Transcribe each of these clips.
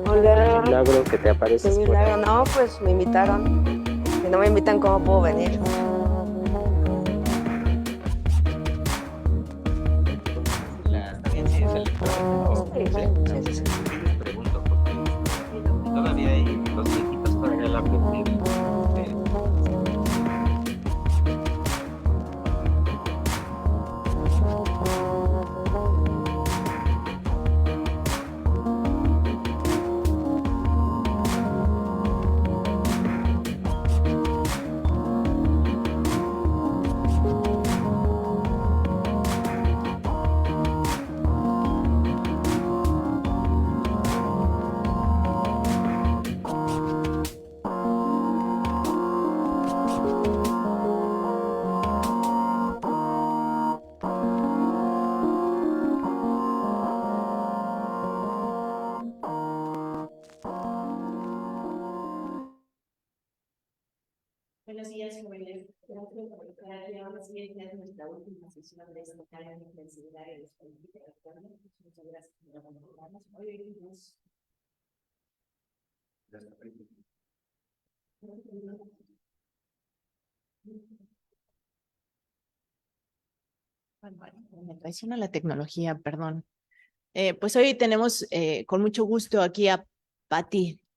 Hola, Milagro que te qué apareces por milagro. ahí. No, pues me invitaron. Si no me invitan, ¿cómo puedo venir? ¿Está bien si es electrónica o Sí, sí? sí, sí, sí. Les pregunto porque todavía hay los viejitos todavía la prefieren. Eh, Buenos días, jóvenes. Gracias por estar aquí. Ahora sí, ya es nuestra última sesión de esta tarea de intensidad de los políticos. Muchas gracias por acompañarnos. Hoy venimos. Bueno, me traiciona la tecnología, perdón. Pues hoy tenemos con mucho gusto aquí a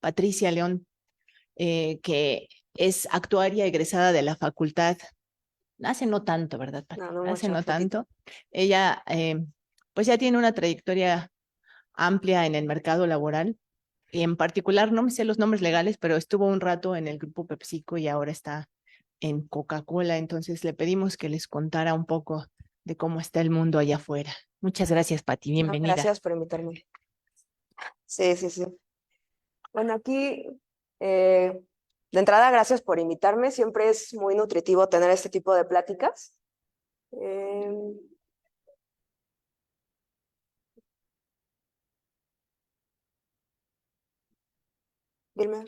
Patricia León, que es actuaria egresada de la facultad. Hace no tanto, ¿verdad, Pati? No, no Hace mucho, no poquito. tanto. Ella, pues ya tiene una trayectoria amplia en el mercado laboral. Y en particular, no me sé los nombres legales, pero estuvo un rato en el grupo PepsiCo y ahora está en Coca-Cola. Entonces le pedimos que les contara un poco de cómo está el mundo allá afuera. Muchas gracias, Pati. No, Bienvenida. gracias por invitarme. Sí, sí, sí. Bueno, aquí, eh, de entrada, gracias por invitarme. Siempre es muy nutritivo tener este tipo de pláticas. Eh, Dime.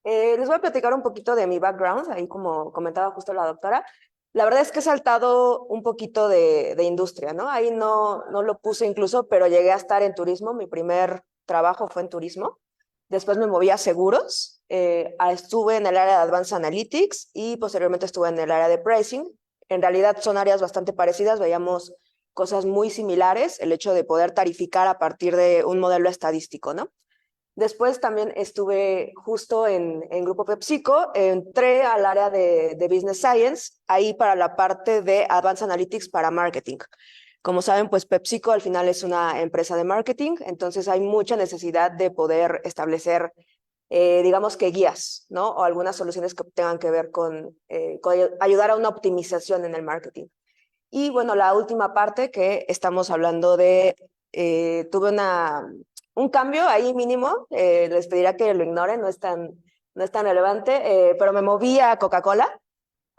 Les voy a platicar un poquito de mi background, ahí como comentaba justo la doctora. La verdad es que he saltado un poquito de industria, ¿no? Ahí no lo puse incluso, pero llegué a estar en turismo. Mi primer trabajo fue en turismo. Después me moví a seguros. Estuve en el área de Advanced Analytics y posteriormente estuve en el área de pricing. En realidad son áreas bastante parecidas, veíamos cosas muy similares, el hecho de poder tarificar a partir de un modelo estadístico, ¿no? Después también estuve justo en Grupo PepsiCo, entré al área de Business Science, ahí para la parte de Advanced Analytics para marketing. Como saben, pues PepsiCo al final es una empresa de marketing, entonces hay mucha necesidad de poder establecer, digamos que guías, ¿no? O algunas soluciones que tengan que ver con ayudar a una optimización en el marketing. Y bueno, la última parte que estamos hablando de, tuve un cambio ahí mínimo, les pediría que lo ignoren, no es tan relevante, pero me moví a Coca-Cola,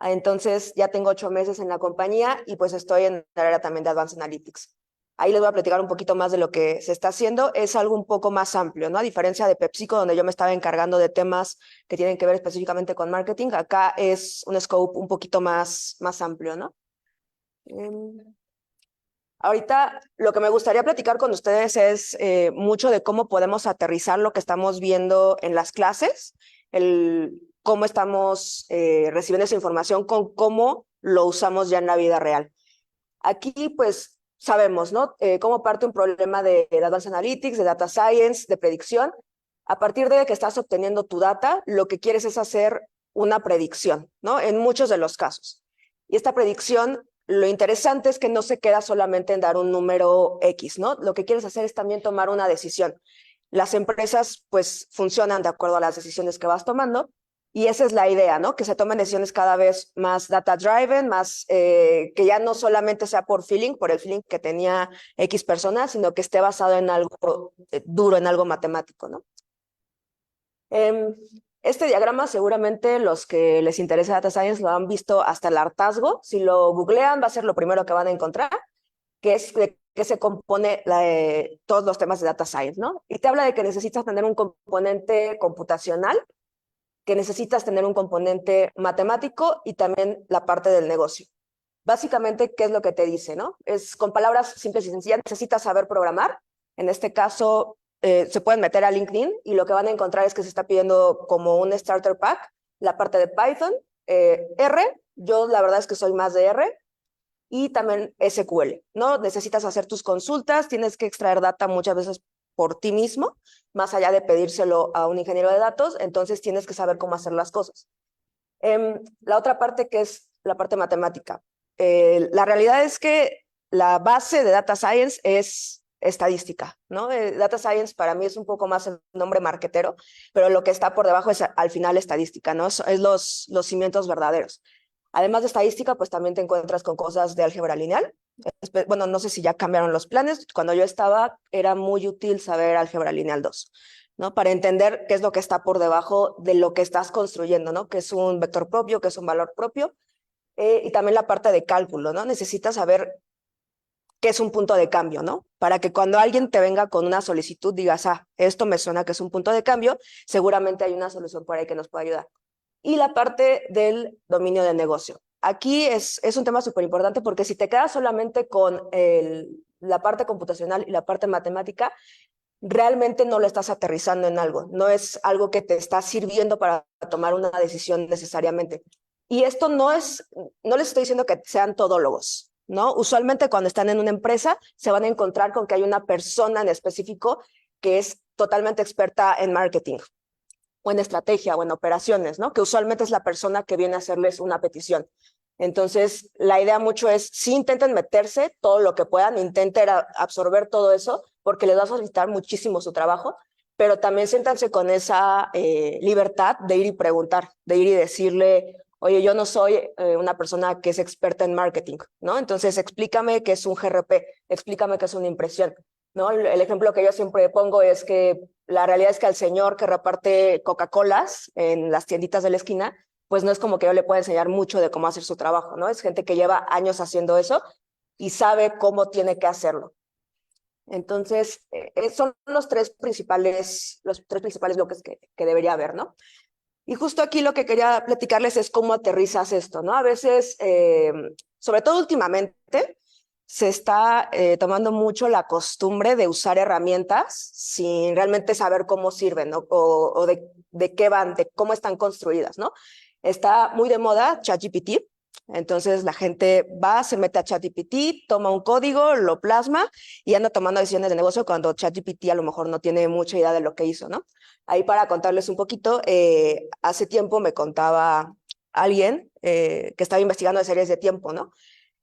entonces ya tengo 8 meses en la compañía y pues estoy en la área también de Advanced Analytics. Ahí les voy a platicar un poquito más de lo que se está haciendo, es algo un poco más amplio, ¿no? A diferencia de PepsiCo, donde yo me estaba encargando de temas que tienen que ver específicamente con marketing, acá es un scope un poquito más amplio, ¿no? Ahorita lo que me gustaría platicar con ustedes es mucho de cómo podemos aterrizar lo que estamos viendo en las clases, cómo estamos recibiendo esa información con cómo lo usamos ya en la vida real. Aquí pues sabemos, ¿no? Cómo parte un problema de Advanced Analytics, de Data Science, de predicción. A partir de que estás obteniendo tu data, lo que quieres es hacer una predicción, ¿no? En muchos de los casos. Y esta predicción, lo interesante es que no se queda solamente en dar un número X, ¿no? Lo que quieres hacer es también tomar una decisión. Las empresas, pues, funcionan de acuerdo a las decisiones que vas tomando. Y esa es la idea, ¿no? Que se tomen decisiones cada vez más data-driven, más que ya no solamente sea por el feeling que tenía X persona, sino que esté basado en algo duro, en algo matemático, ¿no? Este diagrama seguramente los que les interesa Data Science lo han visto hasta el hartazgo. Si lo googlean va a ser lo primero que van a encontrar, que es de qué se compone todos los temas de Data Science, ¿no? Y te habla de que necesitas tener un componente computacional, que necesitas tener un componente matemático y también la parte del negocio. Básicamente, ¿qué es lo que te dice, no? Es con palabras simples y sencillas, necesitas saber programar. En este caso, se pueden meter a LinkedIn y lo que van a encontrar es que se está pidiendo como un starter pack, la parte de Python, R, yo la verdad es que soy más de R, y también SQL, ¿no? Necesitas hacer tus consultas, tienes que extraer data muchas veces por ti mismo, más allá de pedírselo a un ingeniero de datos, entonces tienes que saber cómo hacer las cosas. La otra parte que es la parte matemática. La realidad es que la base de Data Science es estadística, ¿no? Data Science para mí es un poco más el nombre marquetero, pero lo que está por debajo es al final estadística, ¿no? Es los cimientos verdaderos. Además de estadística, pues también te encuentras con cosas de álgebra lineal. Bueno, no sé si ya cambiaron los planes. Cuando yo estaba, era muy útil saber álgebra lineal 2, ¿no? Para entender qué es lo que está por debajo de lo que estás construyendo, ¿no? Que es un vector propio, que es un valor propio. Y también la parte de cálculo, ¿no? Necesitas saber qué es un punto de cambio, ¿no? Para que cuando alguien te venga con una solicitud digas, ah, esto me suena que es un punto de cambio, seguramente hay una solución por ahí que nos pueda ayudar. Y la parte del dominio de negocio. Aquí es un tema súper importante porque si te quedas solamente con la parte computacional y la parte matemática, realmente no lo estás aterrizando en algo, no es algo que te está sirviendo para tomar una decisión necesariamente. Y esto no les estoy diciendo que sean todólogos, ¿no? Usualmente cuando están en una empresa se van a encontrar con que hay una persona en específico que es totalmente experta en marketing o en estrategia o en operaciones, ¿no? Que usualmente es la persona que viene a hacerles una petición. Entonces, la idea mucho es, sí intenten meterse todo lo que puedan, intenten absorber todo eso, porque les va a facilitar muchísimo su trabajo, pero también siéntanse con esa libertad de ir y preguntar, de ir y decirle, oye, yo no soy una persona que es experta en marketing, ¿no? Entonces, explícame qué es un GRP, explícame qué es una impresión, ¿no? El ejemplo que yo siempre pongo es que la realidad es que al señor que reparte Coca-Colas en las tienditas de la esquina, pues no es como que yo le pueda enseñar mucho de cómo hacer su trabajo, ¿no? Es gente que lleva años haciendo eso y sabe cómo tiene que hacerlo. Entonces, son los tres principales bloques que debería haber, ¿no? Y justo aquí lo que quería platicarles es cómo aterrizas esto, ¿no? A veces, sobre todo últimamente, se está tomando mucho la costumbre de usar herramientas sin realmente saber cómo sirven, ¿no? o de qué van, de cómo están construidas, ¿no? Está muy de moda ChatGPT, entonces la gente va, se mete a ChatGPT, toma un código, lo plasma y anda tomando decisiones de negocio cuando ChatGPT a lo mejor no tiene mucha idea de lo que hizo, ¿no? Ahí para contarles un poquito, hace tiempo me contaba alguien que estaba investigando de series de tiempo, ¿no?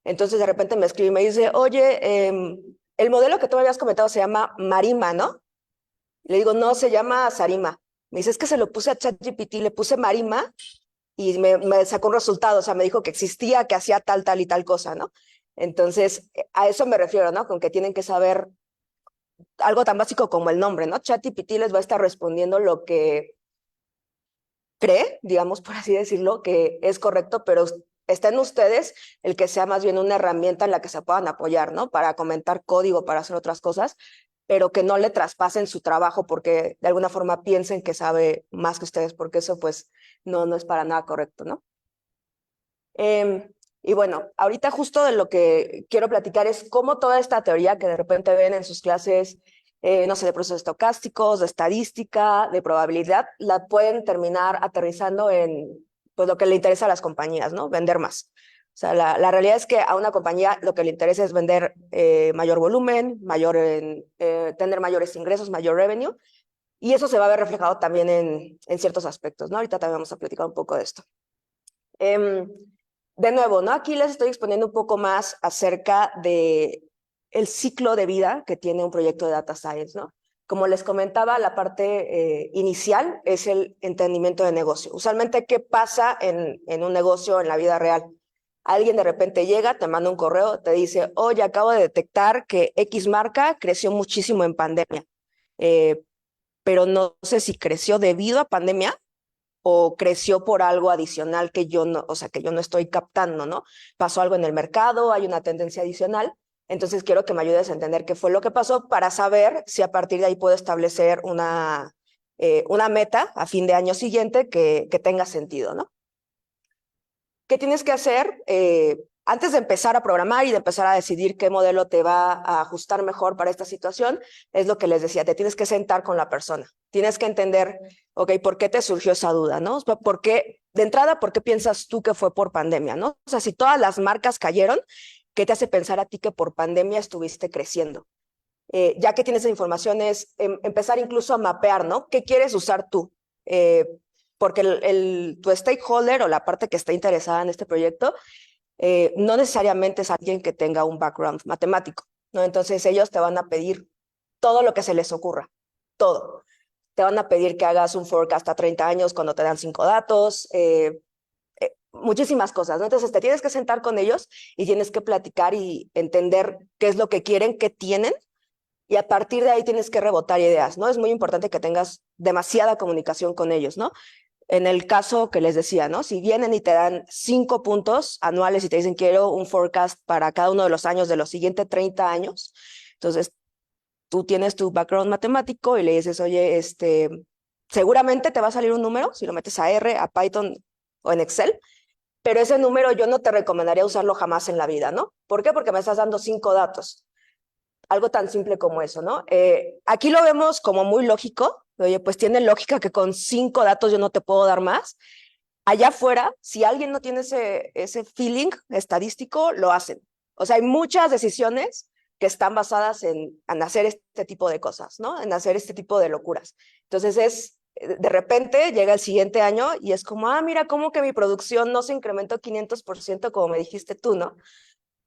Entonces de repente me escribe y me dice, oye, el modelo que tú me habías comentado se llama Marima, ¿no? Le digo, no, se llama Sarima. Me dice, es que se lo puse a ChatGPT, le puse Marima y me sacó un resultado, o sea, me dijo que existía, que hacía tal, tal y tal cosa, ¿no? Entonces, a eso me refiero, ¿no? Con que tienen que saber algo tan básico como el nombre, ¿no? ChatGPT les va a estar respondiendo lo que cree, digamos, por así decirlo, que es correcto, pero está en ustedes el que sea más bien una herramienta en la que se puedan apoyar, ¿no? Para comentar código, para hacer otras cosas, pero que no le traspasen su trabajo porque de alguna forma piensen que sabe más que ustedes, porque eso pues no es para nada correcto, ¿no? Y bueno, ahorita justo de lo que quiero platicar es cómo toda esta teoría que de repente ven en sus clases, no sé, de procesos estocásticos, de estadística, de probabilidad, la pueden terminar aterrizando en pues, lo que le interesa a las compañías, ¿no? Vender más. O sea, la realidad es que a una compañía lo que le interesa es vender mayor volumen, tener mayores ingresos, mayor revenue, y eso se va a ver reflejado también en ciertos aspectos, ¿no? Ahorita también vamos a platicar un poco de esto. De nuevo, ¿no? Aquí les estoy exponiendo un poco más acerca de el ciclo de vida que tiene un proyecto de Data Science, ¿no? Como les comentaba, la parte inicial es el entendimiento de negocio. Usualmente, ¿qué pasa en un negocio en la vida real? Alguien de repente llega, te manda un correo, te dice, oye, acabo de detectar que X marca creció muchísimo en pandemia, pero no sé si creció debido a pandemia o creció por algo adicional que yo no, o sea, que yo no estoy captando, ¿no? Pasó algo en el mercado, hay una tendencia adicional, entonces quiero que me ayudes a entender qué fue lo que pasó para saber si a partir de ahí puedo establecer una meta a fin de año siguiente que tenga sentido, ¿no? ¿Qué tienes que hacer? Antes de empezar a programar y de empezar a decidir qué modelo te va a ajustar mejor para esta situación, es lo que les decía, te tienes que sentar con la persona. Tienes que entender, ok, ¿por qué te surgió esa duda, no? ¿Por qué, de entrada, por qué piensas tú que fue por pandemia, no? O sea, si todas las marcas cayeron, ¿qué te hace pensar a ti que por pandemia estuviste creciendo? Ya que tienes esa información es empezar incluso a mapear, ¿no? ¿Qué quieres usar tú? Porque tu stakeholder o la parte que está interesada en este proyecto no necesariamente es alguien que tenga un background matemático, ¿no? Entonces ellos te van a pedir todo lo que se les ocurra, todo. Te van a pedir que hagas un forecast a 30 años cuando te dan 5 datos, muchísimas cosas, ¿no? Entonces te tienes que sentar con ellos y tienes que platicar y entender qué es lo que quieren, qué tienen, y a partir de ahí tienes que rebotar ideas, ¿no? Es muy importante que tengas demasiada comunicación con ellos, ¿no? En el caso que les decía, ¿no? Si vienen y te dan 5 puntos anuales y te dicen quiero un forecast para cada uno de los años de los siguientes 30 años, entonces tú tienes tu background matemático y le dices, oye, seguramente te va a salir un número si lo metes a R, a Python o en Excel, pero ese número yo no te recomendaría usarlo jamás en la vida, ¿no? ¿Por qué? Porque me estás dando 5 datos. Algo tan simple como eso, ¿no? Aquí lo vemos como muy lógico. Oye, pues tiene lógica que con 5 datos yo no te puedo dar más. Allá afuera, si alguien no tiene ese feeling estadístico, lo hacen. O sea, hay muchas decisiones que están basadas en hacer este tipo de cosas, ¿no? En hacer este tipo de locuras. Entonces de repente llega el siguiente año y es como, mira, como que mi producción no se incrementó 500% como me dijiste tú, ¿no?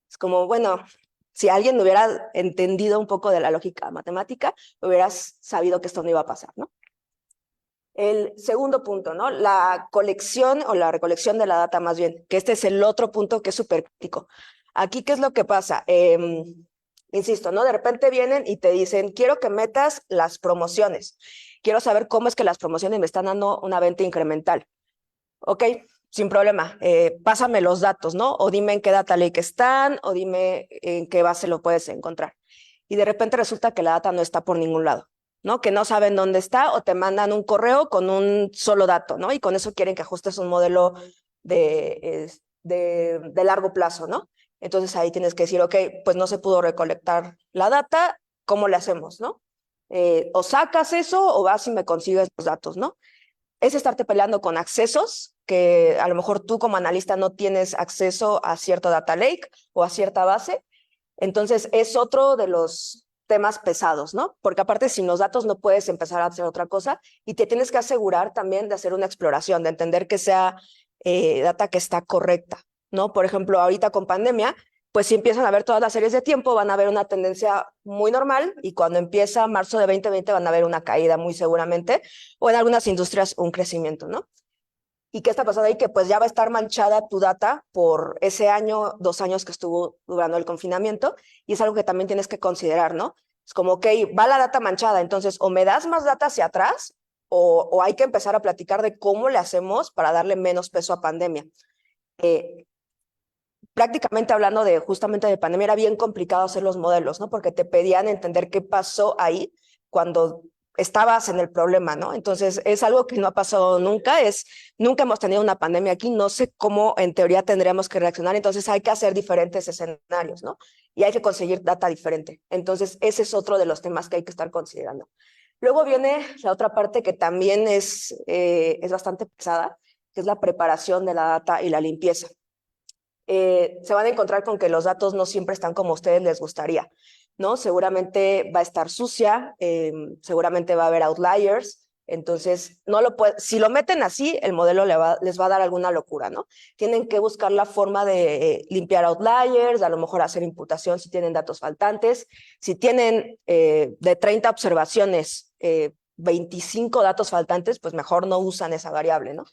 Es como, bueno, si alguien hubiera entendido un poco de la lógica matemática, hubieras sabido que esto no iba a pasar, ¿no? El segundo punto, ¿no? La colección o la recolección de la data más bien, que este es el otro punto que es súper crítico. Aquí, ¿qué es lo que pasa? Insisto, ¿no? De repente vienen y te dicen, quiero que metas las promociones. Quiero saber cómo es que las promociones me están dando una venta incremental. Ok, sin problema, pásame los datos, ¿no? O dime en qué data lake están, o dime en qué base lo puedes encontrar. Y de repente resulta que la data no está por ningún lado, ¿no? Que no saben dónde está o te mandan un correo con un solo dato, ¿no? Y con eso quieren que ajustes un modelo de largo plazo, ¿no? Entonces ahí tienes que decir, ok, pues no se pudo recolectar la data, ¿cómo le hacemos, no? O sacas eso o vas y me consigues los datos, ¿no? Es estarte peleando con accesos, que a lo mejor tú como analista no tienes acceso a cierto data lake o a cierta base. Entonces es otro de los temas pesados, ¿no? Porque aparte sin los datos no puedes empezar a hacer otra cosa y te tienes que asegurar también de hacer una exploración, de entender que sea data que está correcta, ¿no? Por ejemplo, ahorita con pandemia, pues si empiezan a ver todas las series de tiempo, van a ver una tendencia muy normal y cuando empieza marzo de 2020 van a ver una caída muy seguramente o en algunas industrias un crecimiento, ¿no? ¿Y qué está pasando ahí? Que pues ya va a estar manchada tu data por ese año, 2 años que estuvo durando el confinamiento y es algo que también tienes que considerar, ¿no? Es como, ok, va la data manchada, entonces o me das más data hacia atrás o hay que empezar a platicar de cómo le hacemos para darle menos peso a pandemia. Prácticamente hablando de justamente de pandemia, era bien complicado hacer los modelos, ¿no? Porque te pedían entender qué pasó ahí cuando estabas en el problema, ¿no? Entonces, es algo que no ha pasado nunca, nunca hemos tenido una pandemia aquí, no sé cómo en teoría tendríamos que reaccionar, entonces hay que hacer diferentes escenarios, ¿no? Y hay que conseguir data diferente. Entonces, ese es otro de los temas que hay que estar considerando. Luego viene la otra parte que también es bastante pesada, que es la preparación de la data y la limpieza. Se van a encontrar con que los datos no siempre están como a ustedes les gustaría, ¿no? Seguramente va a estar sucia, seguramente va a haber outliers, Entonces, no lo si lo meten así, el modelo les va a dar alguna locura, ¿no? Tienen que buscar la forma de limpiar outliers, a lo mejor hacer imputación si tienen datos faltantes. Si tienen de 30 observaciones, 25 datos faltantes, pues mejor no usan esa variable, ¿no?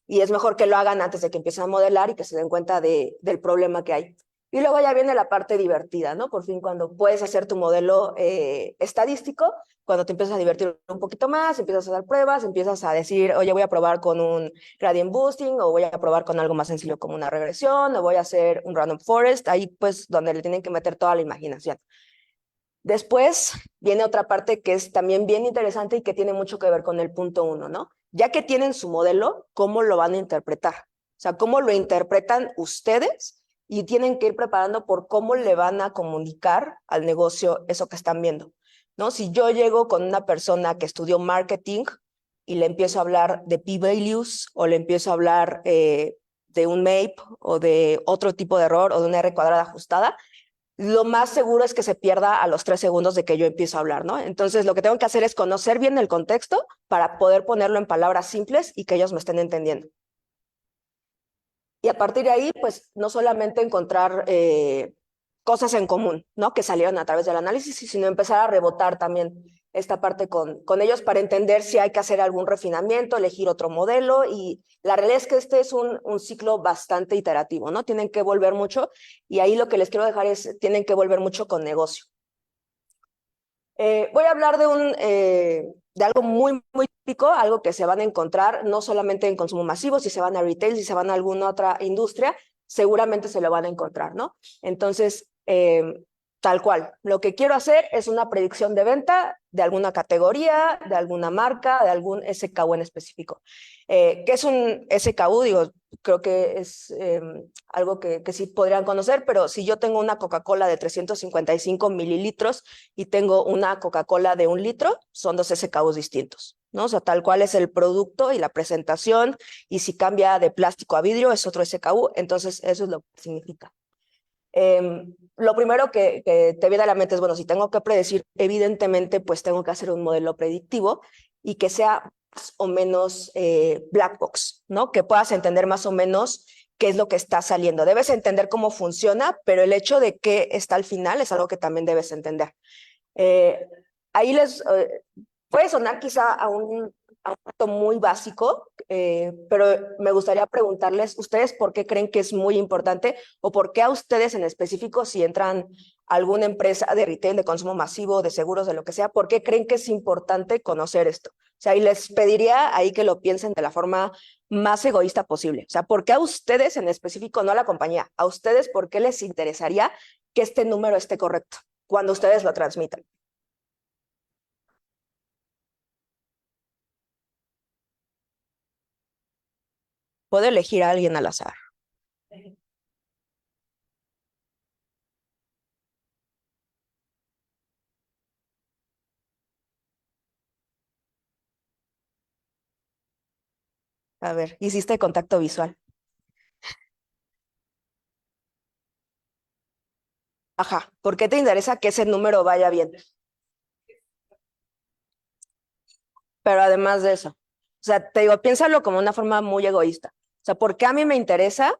Y es mejor que lo hagan antes de que empiecen a modelar y que se den cuenta del problema que hay. Y luego ya viene la parte divertida, ¿no? Por fin, cuando puedes hacer tu modelo estadístico, cuando te empiezas a divertir un poquito más, empiezas a dar pruebas, empiezas a decir, oye, voy a probar con un gradient boosting, o voy a probar con algo más sencillo como una regresión, o voy a hacer un random forest, ahí pues donde le tienen que meter toda la imaginación. Después viene otra parte que es también bien interesante y que tiene mucho que ver con el punto 1, ¿no? Ya que tienen su modelo, ¿cómo lo van a interpretar? O sea, ¿cómo lo interpretan ustedes? Y tienen que ir preparando por cómo le van a comunicar al negocio eso que están viendo, ¿no? Si yo llego con una persona que estudió marketing y le empiezo a hablar de p-values o le empiezo a hablar de un MAPE o de otro tipo de error o de una R cuadrada ajustada, lo más seguro es que se pierda a los 3 segundos de que yo empiezo a hablar, ¿no? Entonces, lo que tengo que hacer es conocer bien el contexto para poder ponerlo en palabras simples y que ellos me estén entendiendo. Y a partir de ahí, pues, no solamente encontrar cosas en común, ¿no? Que salieron a través del análisis, sino empezar a rebotar también esta parte con ellos para entender si hay que hacer algún refinamiento, elegir otro modelo. Y la realidad es que este es un ciclo bastante iterativo, ¿no? Tienen que volver mucho, y ahí lo que les quiero dejar es, tienen que volver mucho con negocio. Voy a hablar de algo muy, muy típico, algo que se van a encontrar no solamente en consumo masivo, si se van a retail, si se van a alguna otra industria, seguramente se lo van a encontrar, ¿no? Entonces, tal cual, lo que quiero hacer es una predicción de venta de alguna categoría, de alguna marca, de algún SKU en específico. ¿Qué es un SKU? Digo, creo que es algo que sí podrían conocer, pero si yo tengo una Coca-Cola de 355 mililitros y tengo una Coca-Cola de 1 litro, son 2 SKUs distintos, ¿no? O sea, tal cual es el producto y la presentación, y si cambia de plástico a vidrio es otro SKU, entonces eso es lo que significa. Lo primero que te viene a la mente es, bueno, si tengo que predecir, evidentemente, pues tengo que hacer un modelo predictivo y que sea más o menos black box, ¿no? Que puedas entender más o menos qué es lo que está saliendo. Debes entender cómo funciona, pero el hecho de que está al final es algo que también debes entender. Ahí puede sonar quizá a un punto muy básico, pero me gustaría preguntarles, ¿ustedes por qué creen que es muy importante, o por qué a ustedes en específico, si entran a alguna empresa de retail, de consumo masivo, de seguros, de lo que sea, por qué creen que es importante conocer esto? O sea, y les pediría ahí que lo piensen de la forma más egoísta posible. O sea, ¿por qué a ustedes en específico, no a la compañía, a ustedes por qué les interesaría que este número esté correcto cuando ustedes lo transmitan? Puedo elegir a alguien al azar. A ver, hiciste contacto visual. Ajá, ¿por qué te interesa que ese número vaya bien? Pero además de eso, o sea, te digo, piénsalo como una forma muy egoísta. O sea, ¿por qué a mí me interesa?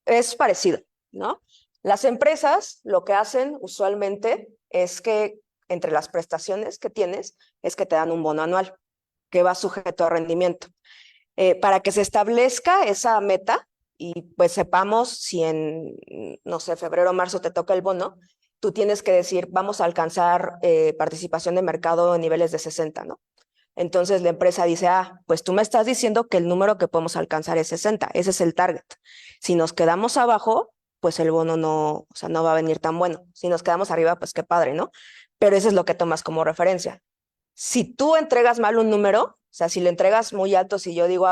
Es parecido, ¿no? Las empresas lo que hacen usualmente es que entre las prestaciones que tienes es que te dan un bono anual que va sujeto a rendimiento. Para que se establezca esa meta y pues sepamos si en, no sé, febrero o marzo te toca el bono, tú tienes que decir, vamos a alcanzar participación de mercado en niveles de 60, ¿no? Entonces la empresa dice, pues tú me estás diciendo que el número que podemos alcanzar es 60, ese es el target. Si nos quedamos abajo, pues el bono no, o sea, no va a venir tan bueno. Si nos quedamos arriba, pues qué padre, ¿no? Pero eso es lo que tomas como referencia. Si tú entregas mal un número, o sea, si le entregas muy alto, si yo digo,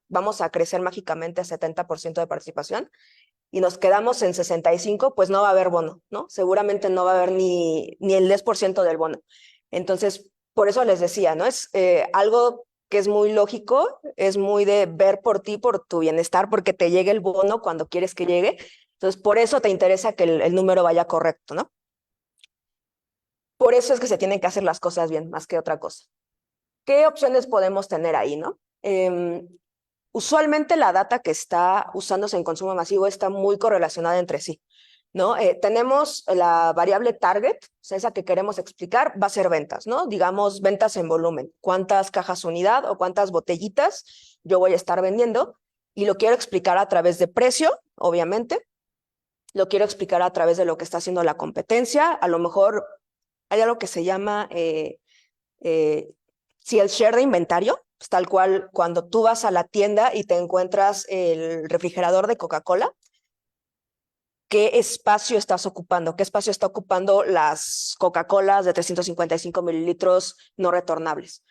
vamos a crecer mágicamente a 70% de participación y nos quedamos en 65, pues no va a haber bono, ¿no? Seguramente no va a haber ni el 10% del bono. Entonces, por eso les decía, ¿no? Es algo que es muy lógico, es muy de ver por ti, por tu bienestar, porque te llegue el bono cuando quieres que llegue. Entonces, por eso te interesa que el número vaya correcto, ¿no? Por eso es que se tienen que hacer las cosas bien, más que otra cosa. ¿Qué opciones podemos tener ahí, no? Usualmente la data que está usándose en consumo masivo está muy correlacionada entre sí, ¿no? Tenemos la variable target, o sea, esa que queremos explicar, va a ser ventas, ¿no? Digamos, ventas en volumen. ¿Cuántas cajas unidad o cuántas botellitas yo voy a estar vendiendo? Y lo quiero explicar a través de precio, obviamente. Lo quiero explicar a través de lo que está haciendo la competencia. A lo mejor hay algo que se llama, si el share de inventario, pues tal cual cuando tú vas a la tienda y te encuentras el refrigerador de Coca-Cola, ¿qué espacio estás ocupando? ¿Qué espacio está ocupando las Coca-Colas de 355 mililitros no retornables?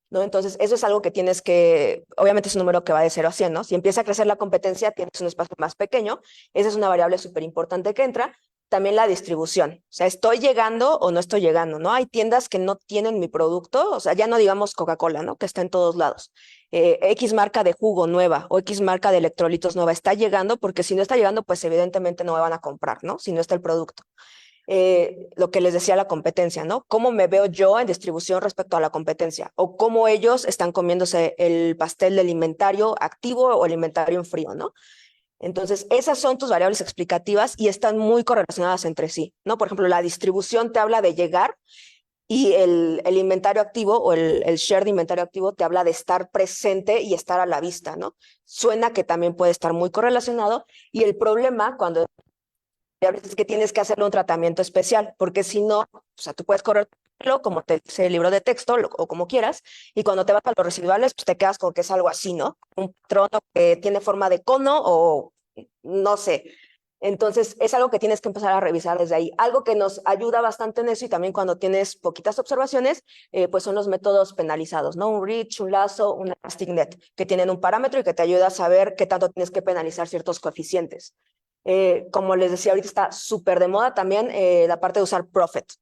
¿No? Entonces, eso es algo que tienes que, obviamente es un número que va de 0 a 100, ¿no? Si empieza a crecer la competencia, tienes un espacio más pequeño. Esa es una variable súper importante que entra. También la distribución, o sea, ¿estoy llegando o no estoy llegando, no? Hay tiendas que no tienen mi producto, o sea, ya no digamos Coca-Cola, ¿no? Que está en todos lados. X marca de jugo nueva o X marca de electrolitos nueva está llegando, porque si no está llegando, pues evidentemente no me van a comprar, ¿no? Si no está el producto. Lo que les decía la competencia, ¿no? ¿Cómo me veo yo en distribución respecto a la competencia? O cómo ellos están comiéndose el pastel del inventario activo o el inventario en frío, ¿no? Entonces, esas son tus variables explicativas y están muy correlacionadas entre sí, ¿no? Por ejemplo, la distribución te habla de llegar y el inventario activo o el share de inventario activo te habla de estar presente y estar a la vista, ¿no? Suena que también puede estar muy correlacionado y el problema cuando es que tienes que hacerle un tratamiento especial, porque si no, o sea, tú puedes correr como te dice el libro de texto o como quieras, y cuando te vas a los residuales, pues te quedas con que es algo así, ¿no? Un trono que tiene forma de cono o no sé. Entonces, es algo que tienes que empezar a revisar desde ahí. Algo que nos ayuda bastante en eso y también cuando tienes poquitas observaciones, pues son los métodos penalizados, ¿no? Un reach, un lazo, un elastic net, que tienen un parámetro y que te ayuda a saber qué tanto tienes que penalizar ciertos coeficientes. Como les decía, ahorita está súper de moda también la parte de usar Prophet,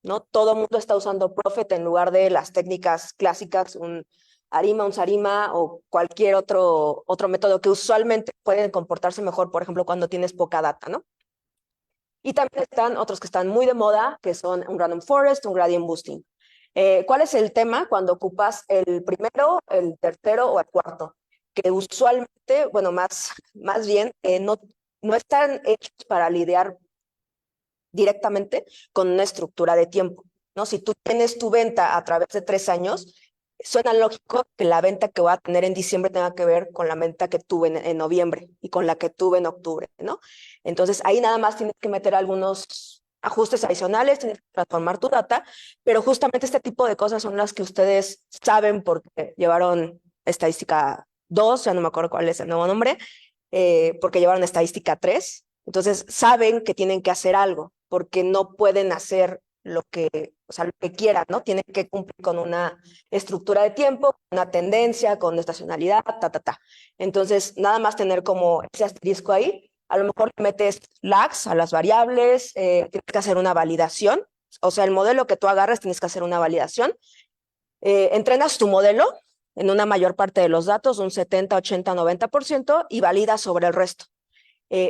¿no? Todo el mundo está usando Prophet en lugar de las técnicas clásicas, un Arima, un Sarima o cualquier otro método que usualmente pueden comportarse mejor, por ejemplo, cuando tienes poca data, ¿no? Y también están otros que están muy de moda, que son un Random Forest, un Gradient Boosting. ¿Cuál es el tema cuando ocupas el primero, el tercero o el cuarto? Que usualmente, bueno, más bien, no están hechos para lidiar directamente con una estructura de tiempo, ¿no? Si tú tienes tu venta a través de 3 años, suena lógico que la venta que voy a tener en diciembre tenga que ver con la venta que tuve en noviembre y con la que tuve en octubre, ¿no? Entonces, ahí nada más tienes que meter algunos ajustes adicionales, tienes que transformar tu data, pero justamente este tipo de cosas son las que ustedes saben porque llevaron estadística 2, ya no me acuerdo cuál es el nuevo nombre, porque llevaron estadística 3, entonces saben que tienen que hacer algo, porque no pueden hacer lo que, o sea, lo que quieran, ¿no? Tienen que cumplir con una estructura de tiempo, una tendencia, con estacionalidad, ta. Entonces, nada más tener como ese asterisco ahí, a lo mejor metes lags a las variables, tienes que hacer una validación, o sea, el modelo que tú agarras tienes que hacer una validación, entrenas tu modelo en una mayor parte de los datos, un 70, 80, 90%, y validas sobre el resto.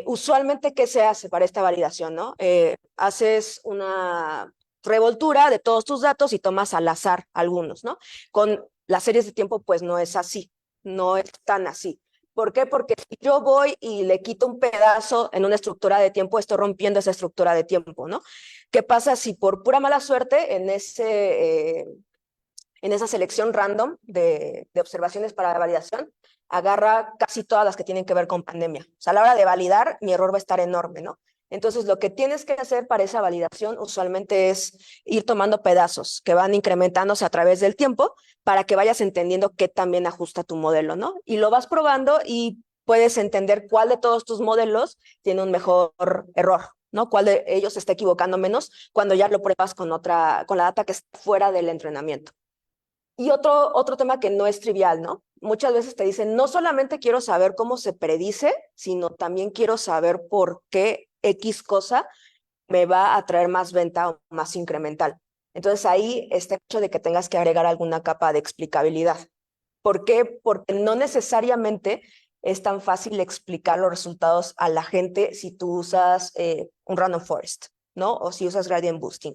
Usualmente, ¿qué se hace para esta validación, no? Haces una revoltura de todos tus datos y tomas al azar algunos, ¿no? Con las series de tiempo, pues no es así, no es tan así. ¿Por qué? Porque si yo voy y le quito un pedazo en una estructura de tiempo, estoy rompiendo esa estructura de tiempo, ¿no? ¿Qué pasa si por pura mala suerte en esa selección random de observaciones para la validación, agarra casi todas las que tienen que ver con pandemia? O sea, a la hora de validar, mi error va a estar enorme, ¿no? Entonces, lo que tienes que hacer para esa validación usualmente es ir tomando pedazos que van incrementándose a través del tiempo para que vayas entendiendo qué también ajusta tu modelo, ¿no? Y lo vas probando y puedes entender cuál de todos tus modelos tiene un mejor error, ¿no? Cuál de ellos se está equivocando menos cuando ya lo pruebas con la data que está fuera del entrenamiento. Y otro tema que no es trivial, ¿no? Muchas veces te dicen, no solamente quiero saber cómo se predice, sino también quiero saber por qué X cosa me va a traer más venta o más incremental. Entonces ahí está el hecho de que tengas que agregar alguna capa de explicabilidad. ¿Por qué? Porque no necesariamente es tan fácil explicar los resultados a la gente si tú usas un random forest, ¿no? O si usas gradient boosting.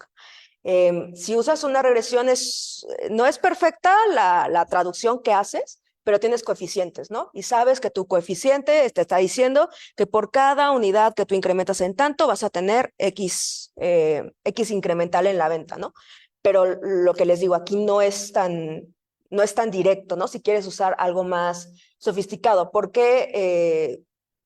Si usas una regresión, no es perfecta la traducción que haces, pero tienes coeficientes, ¿no? Y sabes que tu coeficiente te está diciendo que por cada unidad que tú incrementas en tanto vas a tener X incremental en la venta, ¿no? Pero lo que les digo, aquí no es tan directo, ¿no? Si quieres usar algo más sofisticado, porque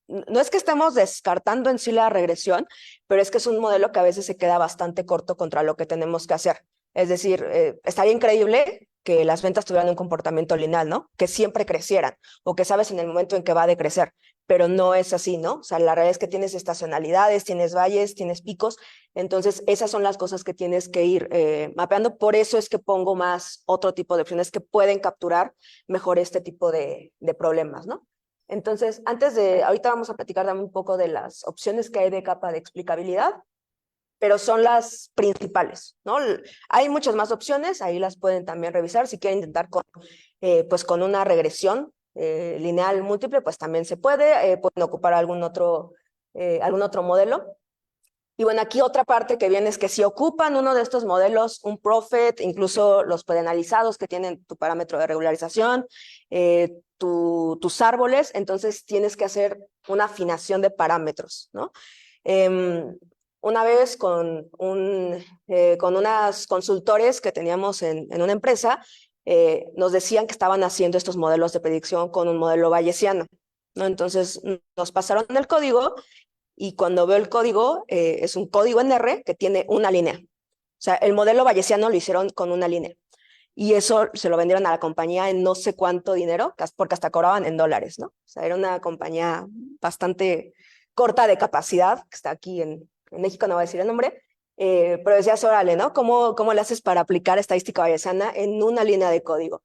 no es que estemos descartando en sí la regresión, pero es que es un modelo que a veces se queda bastante corto contra lo que tenemos que hacer. Es decir, estaría increíble que las ventas tuvieran un comportamiento lineal, ¿no? Que siempre crecieran o que sabes en el momento en que va a decrecer, pero no es así, ¿no? O sea, la realidad es que tienes estacionalidades, tienes valles, tienes picos, entonces esas son las cosas que tienes que ir mapeando. Por eso es que pongo más otro tipo de opciones que pueden capturar mejor este tipo de problemas, ¿no? Entonces, ahorita vamos a platicar también un poco de las opciones que hay de capa de explicabilidad, pero son las principales, ¿no? Hay muchas más opciones, ahí las pueden también revisar. Si quieren intentar pues con una regresión lineal múltiple, pues también se puede. Pueden ocupar algún otro modelo. Y bueno, aquí otra parte que viene es que si ocupan uno de estos modelos, un Prophet, incluso los preanalizados que tienen tu parámetro de regularización, tus árboles, entonces tienes que hacer una afinación de parámetros, ¿no? Una vez con unas consultores que teníamos en una empresa, nos decían que estaban haciendo estos modelos de predicción con un modelo bayesiano, ¿no? Entonces nos pasaron el código y cuando veo el código, es un código en R que tiene una línea. O sea, el modelo bayesiano lo hicieron con una línea. Y eso se lo vendieron a la compañía en no sé cuánto dinero, porque hasta cobraban en dólares, ¿no? O sea, era una compañía bastante corta de capacidad, que está aquí en México, no voy a decir el nombre, pero decías, órale, ¿no? ¿Cómo le haces para aplicar estadística bayesiana en una línea de código?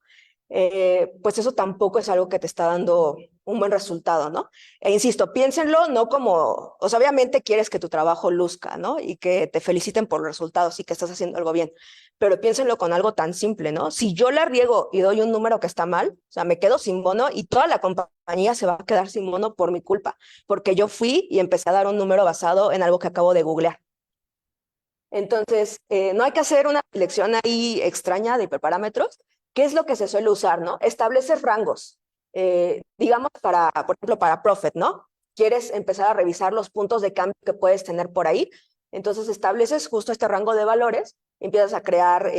Pues eso tampoco es algo que te está dando un buen resultado, ¿no? E insisto, piénsenlo no como, o sea, obviamente quieres que tu trabajo luzca, ¿no? Y que te feliciten por los resultados y que estás haciendo algo bien, pero piénsenlo con algo tan simple, ¿no? Si yo la riego y doy un número que está mal, o sea, me quedo sin bono y toda la compañía se va a quedar sin bono por mi culpa, porque yo fui y empecé a dar un número basado en algo que acabo de googlear. Entonces, no hay que hacer una selección ahí extraña de hiperparámetros. ¿Qué es lo que se suele usar, no? Establecer rangos. Digamos, por ejemplo, para Prophet, ¿no? Quieres empezar a revisar los puntos de cambio que puedes tener por ahí. Entonces, estableces justo este rango de valores, empiezas a crear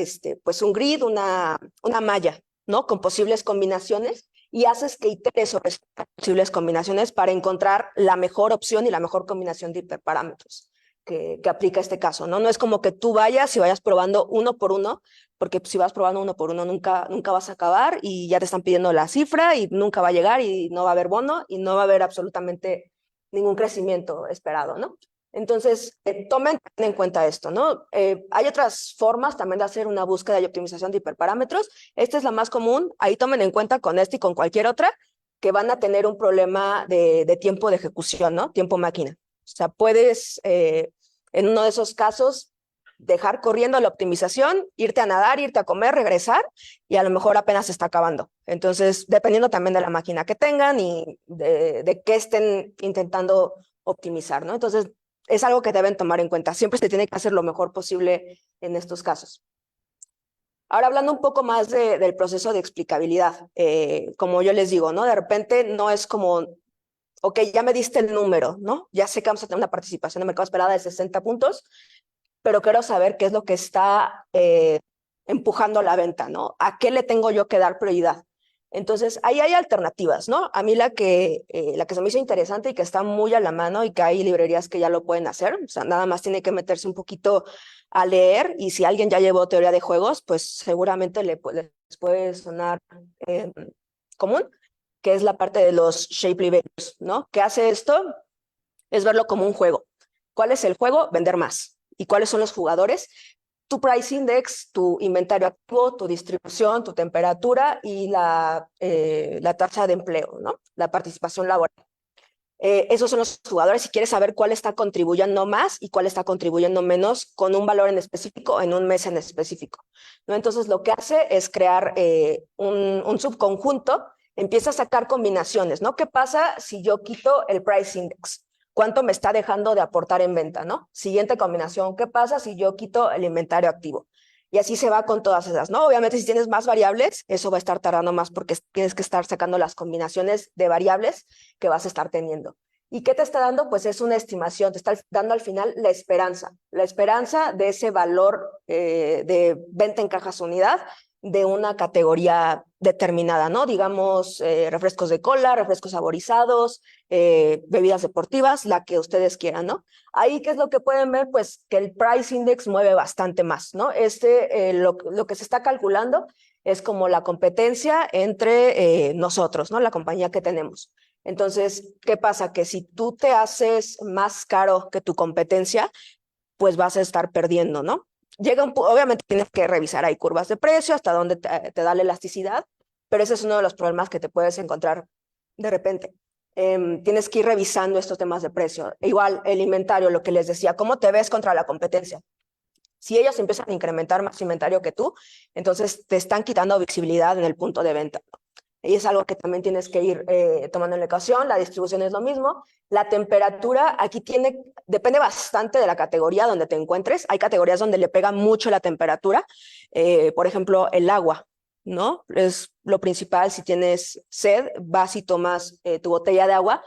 pues un grid, una malla, ¿no? Con posibles combinaciones y haces que itere sobre esas posibles combinaciones para encontrar la mejor opción y la mejor combinación de hiperparámetros que aplica este caso, ¿no? No es como que tú vayas y vayas probando uno por uno, porque si vas probando uno por uno nunca vas a acabar y ya te están pidiendo la cifra y nunca va a llegar y no va a haber bono y no va a haber absolutamente ningún crecimiento esperado, ¿no? Entonces, tomen en cuenta esto, ¿no? Hay otras formas también de hacer una búsqueda y optimización de hiperparámetros. Esta es la más común. Ahí tomen en cuenta con este y con cualquier otra que van a tener un problema de tiempo de ejecución, ¿no? Tiempo máquina. O sea, puedes, en uno de esos casos, dejar corriendo la optimización, irte a nadar, irte a comer, regresar, y a lo mejor apenas se está acabando. Entonces, dependiendo también de la máquina que tengan y de qué estén intentando optimizar, ¿no? Entonces, es algo que deben tomar en cuenta. Siempre se tiene que hacer lo mejor posible en estos casos. Ahora, hablando un poco más del proceso de explicabilidad, como yo les digo, ¿no? De repente no es como ok, ya me diste el número, ¿no? Ya sé que vamos a tener una participación de mercado esperada de 60 puntos, pero quiero saber qué es lo que está empujando la venta, ¿no? ¿A qué le tengo yo que dar prioridad? Entonces, ahí hay alternativas, ¿no? A mí la que se me hizo interesante y que está muy a la mano y que hay librerías que ya lo pueden hacer, o sea, nada más tiene que meterse un poquito a leer y si alguien ya llevó teoría de juegos, pues seguramente les puede sonar común, que es la parte de los Shapley Values, ¿no? ¿Qué hace esto? Es verlo como un juego. ¿Cuál es el juego? Vender más. ¿Y cuáles son los jugadores? Tu price index, tu inventario activo, tu distribución, tu temperatura y la tasa de empleo, ¿no? La participación laboral. Esos son los jugadores. Si quieres saber cuál está contribuyendo más y cuál está contribuyendo menos con un valor en específico en un mes en específico, ¿no? Entonces, lo que hace es crear un subconjunto, empieza a sacar combinaciones, ¿no? ¿Qué pasa si yo quito el price index? ¿cuánto me está dejando de aportar en venta, ¿no? Siguiente combinación, ¿qué pasa si yo quito el inventario activo? Y así se va con todas esas, ¿no? Obviamente, si tienes más variables, eso va a estar tardando más porque tienes que estar sacando las combinaciones de variables que vas a estar teniendo. ¿Y qué te está dando? Pues es una estimación, te está dando al final la esperanza de ese valor de venta en cajas unidad de una categoría determinada, ¿no? Digamos, refrescos de cola, refrescos saborizados, bebidas deportivas, la que ustedes quieran, ¿no? Ahí, ¿qué es lo que pueden ver? Pues que el price index mueve bastante más, ¿no? Lo que se está calculando es como la competencia entre nosotros, ¿no? La compañía que tenemos. Entonces, ¿qué pasa? Que si tú te haces más caro que tu competencia, pues vas a estar perdiendo, ¿no? Obviamente tienes que revisar ahí curvas de precio, hasta dónde te da la elasticidad, pero ese es uno de los problemas que te puedes encontrar de repente. Tienes que ir revisando estos temas de precio. Igual, el inventario, lo que les decía, ¿cómo te ves contra la competencia? Si ellos empiezan a incrementar más inventario que tú, entonces te están quitando visibilidad en el punto de venta, ¿no? Y es algo que también tienes que ir tomando en la ecuación. La distribución es lo mismo. La temperatura aquí depende bastante de la categoría donde te encuentres. Hay categorías donde le pega mucho la temperatura. Por ejemplo, el agua, ¿no? Es lo principal. Si tienes sed, vas y tomas tu botella de agua.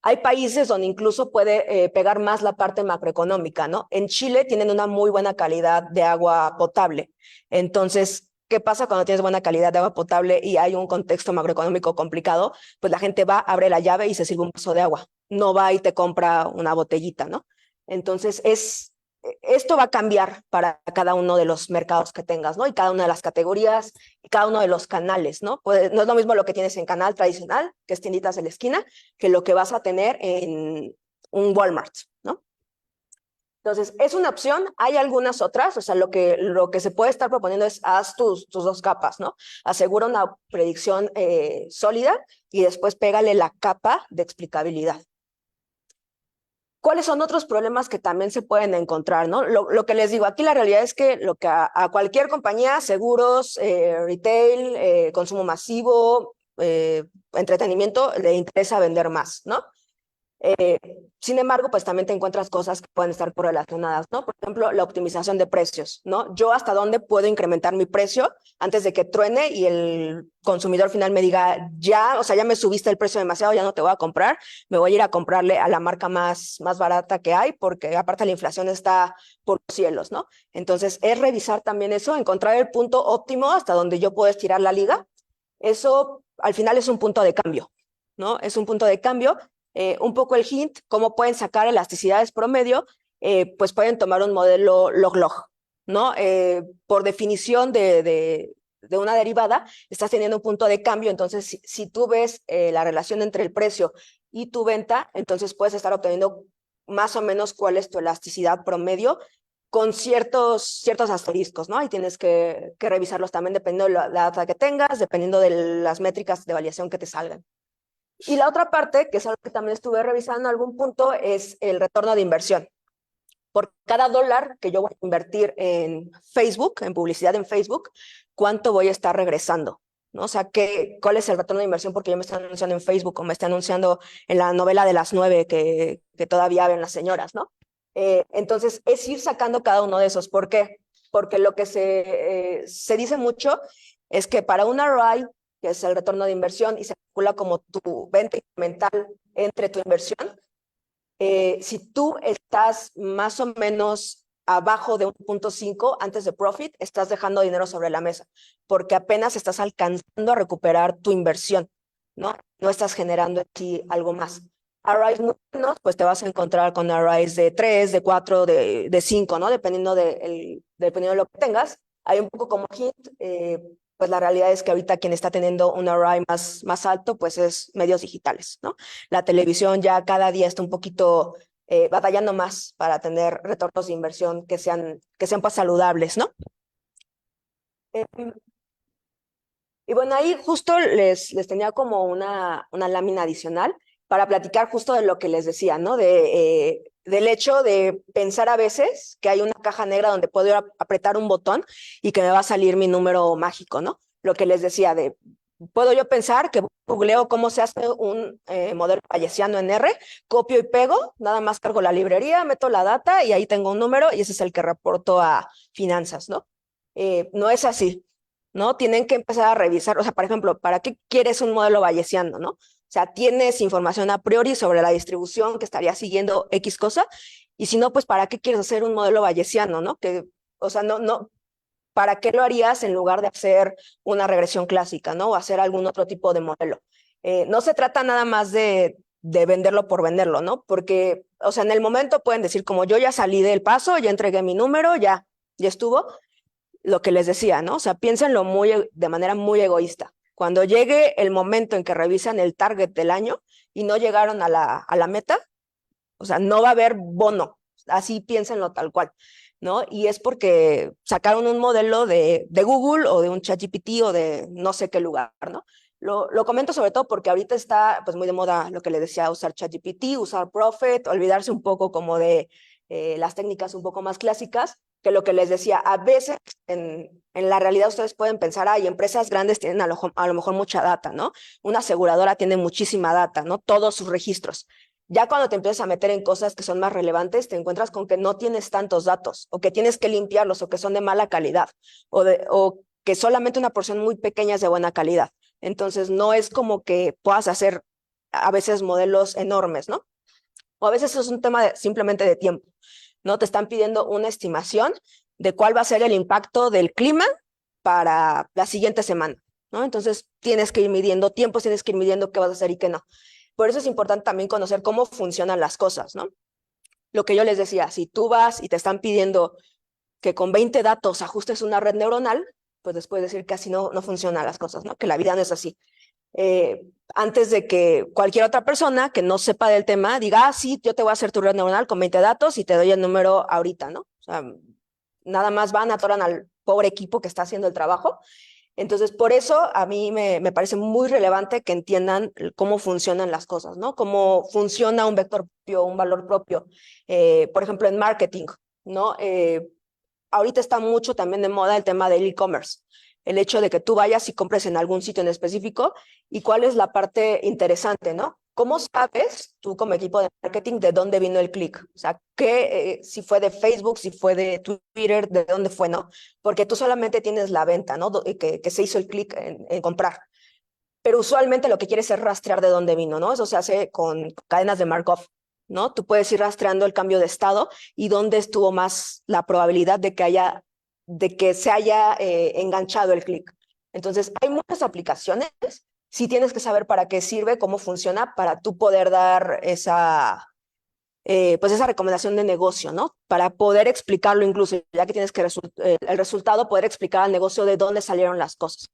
Hay países donde incluso puede pegar más la parte macroeconómica, ¿no? En Chile tienen una muy buena calidad de agua potable. Entonces, ¿qué pasa cuando tienes buena calidad de agua potable y hay un contexto macroeconómico complicado? Pues la gente va, abre la llave y se sirve un vaso de agua. No va y te compra una botellita, ¿no? Entonces, esto va a cambiar para cada uno de los mercados que tengas, ¿no? Y cada una de las categorías y cada uno de los canales, ¿no? Pues no es lo mismo lo que tienes en canal tradicional, que es tienditas de la esquina, que lo que vas a tener en un Walmart, ¿no? Entonces, es una opción. Hay algunas otras, o sea, lo que se puede estar proponiendo es haz tus dos capas, ¿no? Asegura una predicción sólida y después pégale la capa de explicabilidad. ¿Cuáles son otros problemas que también se pueden encontrar, ¿no? Lo que les digo, aquí la realidad es que lo que a cualquier compañía, seguros, retail, consumo masivo, entretenimiento, le interesa vender más, ¿no? Sin embargo, pues también te encuentras cosas que pueden estar correlacionadas, ¿no? Por ejemplo, la optimización de precios, ¿no? Yo hasta dónde puedo incrementar mi precio antes de que truene y el consumidor final me diga, ya, o sea, ya me subiste el precio demasiado, ya no te voy a comprar, me voy a ir a comprarle a la marca más barata que hay, porque aparte la inflación está por los cielos, ¿no? Entonces, es revisar también eso, encontrar el punto óptimo hasta donde yo puedo estirar la liga. Eso, al final, es un punto de cambio, ¿no? Es un punto de cambio. Un poco el hint, cómo pueden sacar elasticidades promedio, pues pueden tomar un modelo log-log, ¿no? Por definición de una derivada, estás teniendo un punto de cambio, entonces si tú ves la relación entre el precio y tu venta, entonces puedes estar obteniendo más o menos cuál es tu elasticidad promedio con ciertos asteriscos, ¿no? Y tienes que revisarlos también dependiendo de la data que tengas, dependiendo de las métricas de variación que te salgan. Y la otra parte, que es algo que también estuve revisando en algún punto, es el retorno de inversión. Por cada $1 que yo voy a invertir en Facebook, en publicidad en Facebook, ¿cuánto voy a estar regresando? ¿No? O sea, ¿cuál es el retorno de inversión? Porque yo me estoy anunciando en Facebook o me estoy anunciando en la novela de las 9 que todavía ven las señoras, ¿no? Entonces, es ir sacando cada uno de esos. ¿Por qué? Porque lo que se dice mucho es que para un ROI, que es el retorno de inversión, y se calcula como tu venta incremental entre tu inversión, si tú estás más o menos abajo de 1.5 antes de profit, estás dejando dinero sobre la mesa, porque apenas estás alcanzando a recuperar tu inversión, ¿no? No estás generando aquí algo más. ROIs muy buenos, pues te vas a encontrar con ROIs de 3, de 4, de 5, ¿no? Dependiendo de lo que tengas. Hay un poco como hint, pues la realidad es que ahorita quien está teniendo un ROI más alto, pues es medios digitales, ¿no? La televisión ya cada día está un poquito batallando más para tener retornos de inversión que sean pues saludables, ¿no? Y bueno, ahí justo les tenía como una lámina adicional para platicar justo de lo que les decía, ¿no? Del hecho de pensar a veces que hay una caja negra donde puedo ir a apretar un botón y que me va a salir mi número mágico, ¿no? Lo que les decía de puedo yo pensar que googleo cómo se hace un modelo bayesiano en R, copio y pego, nada más cargo la librería, meto la data y ahí tengo un número y ese es el que reporto a finanzas, ¿no? No es así, ¿no? Tienen que empezar a revisar, o sea, por ejemplo, ¿para qué quieres un modelo bayesiano, no? O sea, tienes información a priori sobre la distribución que estaría siguiendo X cosa, y si no, pues ¿para qué quieres hacer un modelo bayesiano, no? Que, o sea, no, ¿para qué lo harías en lugar de hacer una regresión clásica, ¿no? O hacer algún otro tipo de modelo? No se trata nada más de venderlo por venderlo, ¿no? Porque, o sea, en el momento pueden decir como yo ya salí del paso, ya entregué mi número, ya estuvo, lo que les decía, ¿no? O sea, piénsenlo de manera muy egoísta. Cuando llegue el momento en que revisan el target del año y no llegaron a la meta, o sea, no va a haber bono, así piénsenlo tal cual, ¿no? Y es porque sacaron un modelo de Google o de un ChatGPT o de no sé qué lugar, ¿no? Lo comento sobre todo porque ahorita está pues muy de moda lo que les decía, usar ChatGPT, usar Prophet, olvidarse un poco como de las técnicas un poco más clásicas, que lo que les decía, a veces en la realidad ustedes pueden pensar, ay, empresas grandes tienen a lo mejor mucha data, ¿no? Una aseguradora tiene muchísima data, ¿no? Todos sus registros. Ya cuando te empiezas a meter en cosas que son más relevantes, te encuentras con que no tienes tantos datos, o que tienes que limpiarlos, o que son de mala calidad, o que solamente una porción muy pequeña es de buena calidad. Entonces, no es como que puedas hacer a veces modelos enormes, ¿no? O a veces es un tema simplemente de tiempo, ¿no? Te están pidiendo una estimación de cuál va a ser el impacto del clima para la siguiente semana, ¿no? Entonces, tienes que ir midiendo tiempos, tienes que ir midiendo qué vas a hacer y qué no. Por eso es importante también conocer cómo funcionan las cosas, ¿no? Lo que yo les decía, si tú vas y te están pidiendo que con 20 datos ajustes una red neuronal, pues después decir que así no funcionan las cosas, ¿no? Que la vida no es así. Antes de que cualquier otra persona que no sepa del tema diga, ah, sí, yo te voy a hacer tu red neuronal con 20 datos y te doy el número ahorita, ¿no? O sea, nada más van, atoran al pobre equipo que está haciendo el trabajo. Entonces, por eso a mí me parece muy relevante que entiendan cómo funcionan las cosas, ¿no? Cómo funciona un vector propio, un valor propio. Por ejemplo, en marketing, ¿no? Ahorita está mucho también de moda el tema del e-commerce, el hecho de que tú vayas y compres en algún sitio en específico y cuál es la parte interesante, ¿no? ¿Cómo sabes tú como equipo de marketing de dónde vino el clic? O sea, si fue de Facebook, si fue de Twitter, de dónde fue, ¿no? Porque tú solamente tienes la venta, ¿no? Que se hizo el clic en comprar. Pero usualmente lo que quieres es rastrear de dónde vino, ¿no? Eso se hace con cadenas de Markov, ¿no? Tú puedes ir rastreando el cambio de estado y dónde estuvo más la probabilidad de que se haya enganchado el clic. Entonces, hay muchas aplicaciones. Sí tienes que saber para qué sirve, cómo funciona, para tú poder dar pues esa recomendación de negocio, ¿no? Para poder explicarlo incluso, ya que tienes que el resultado, poder explicar al negocio de dónde salieron las cosas.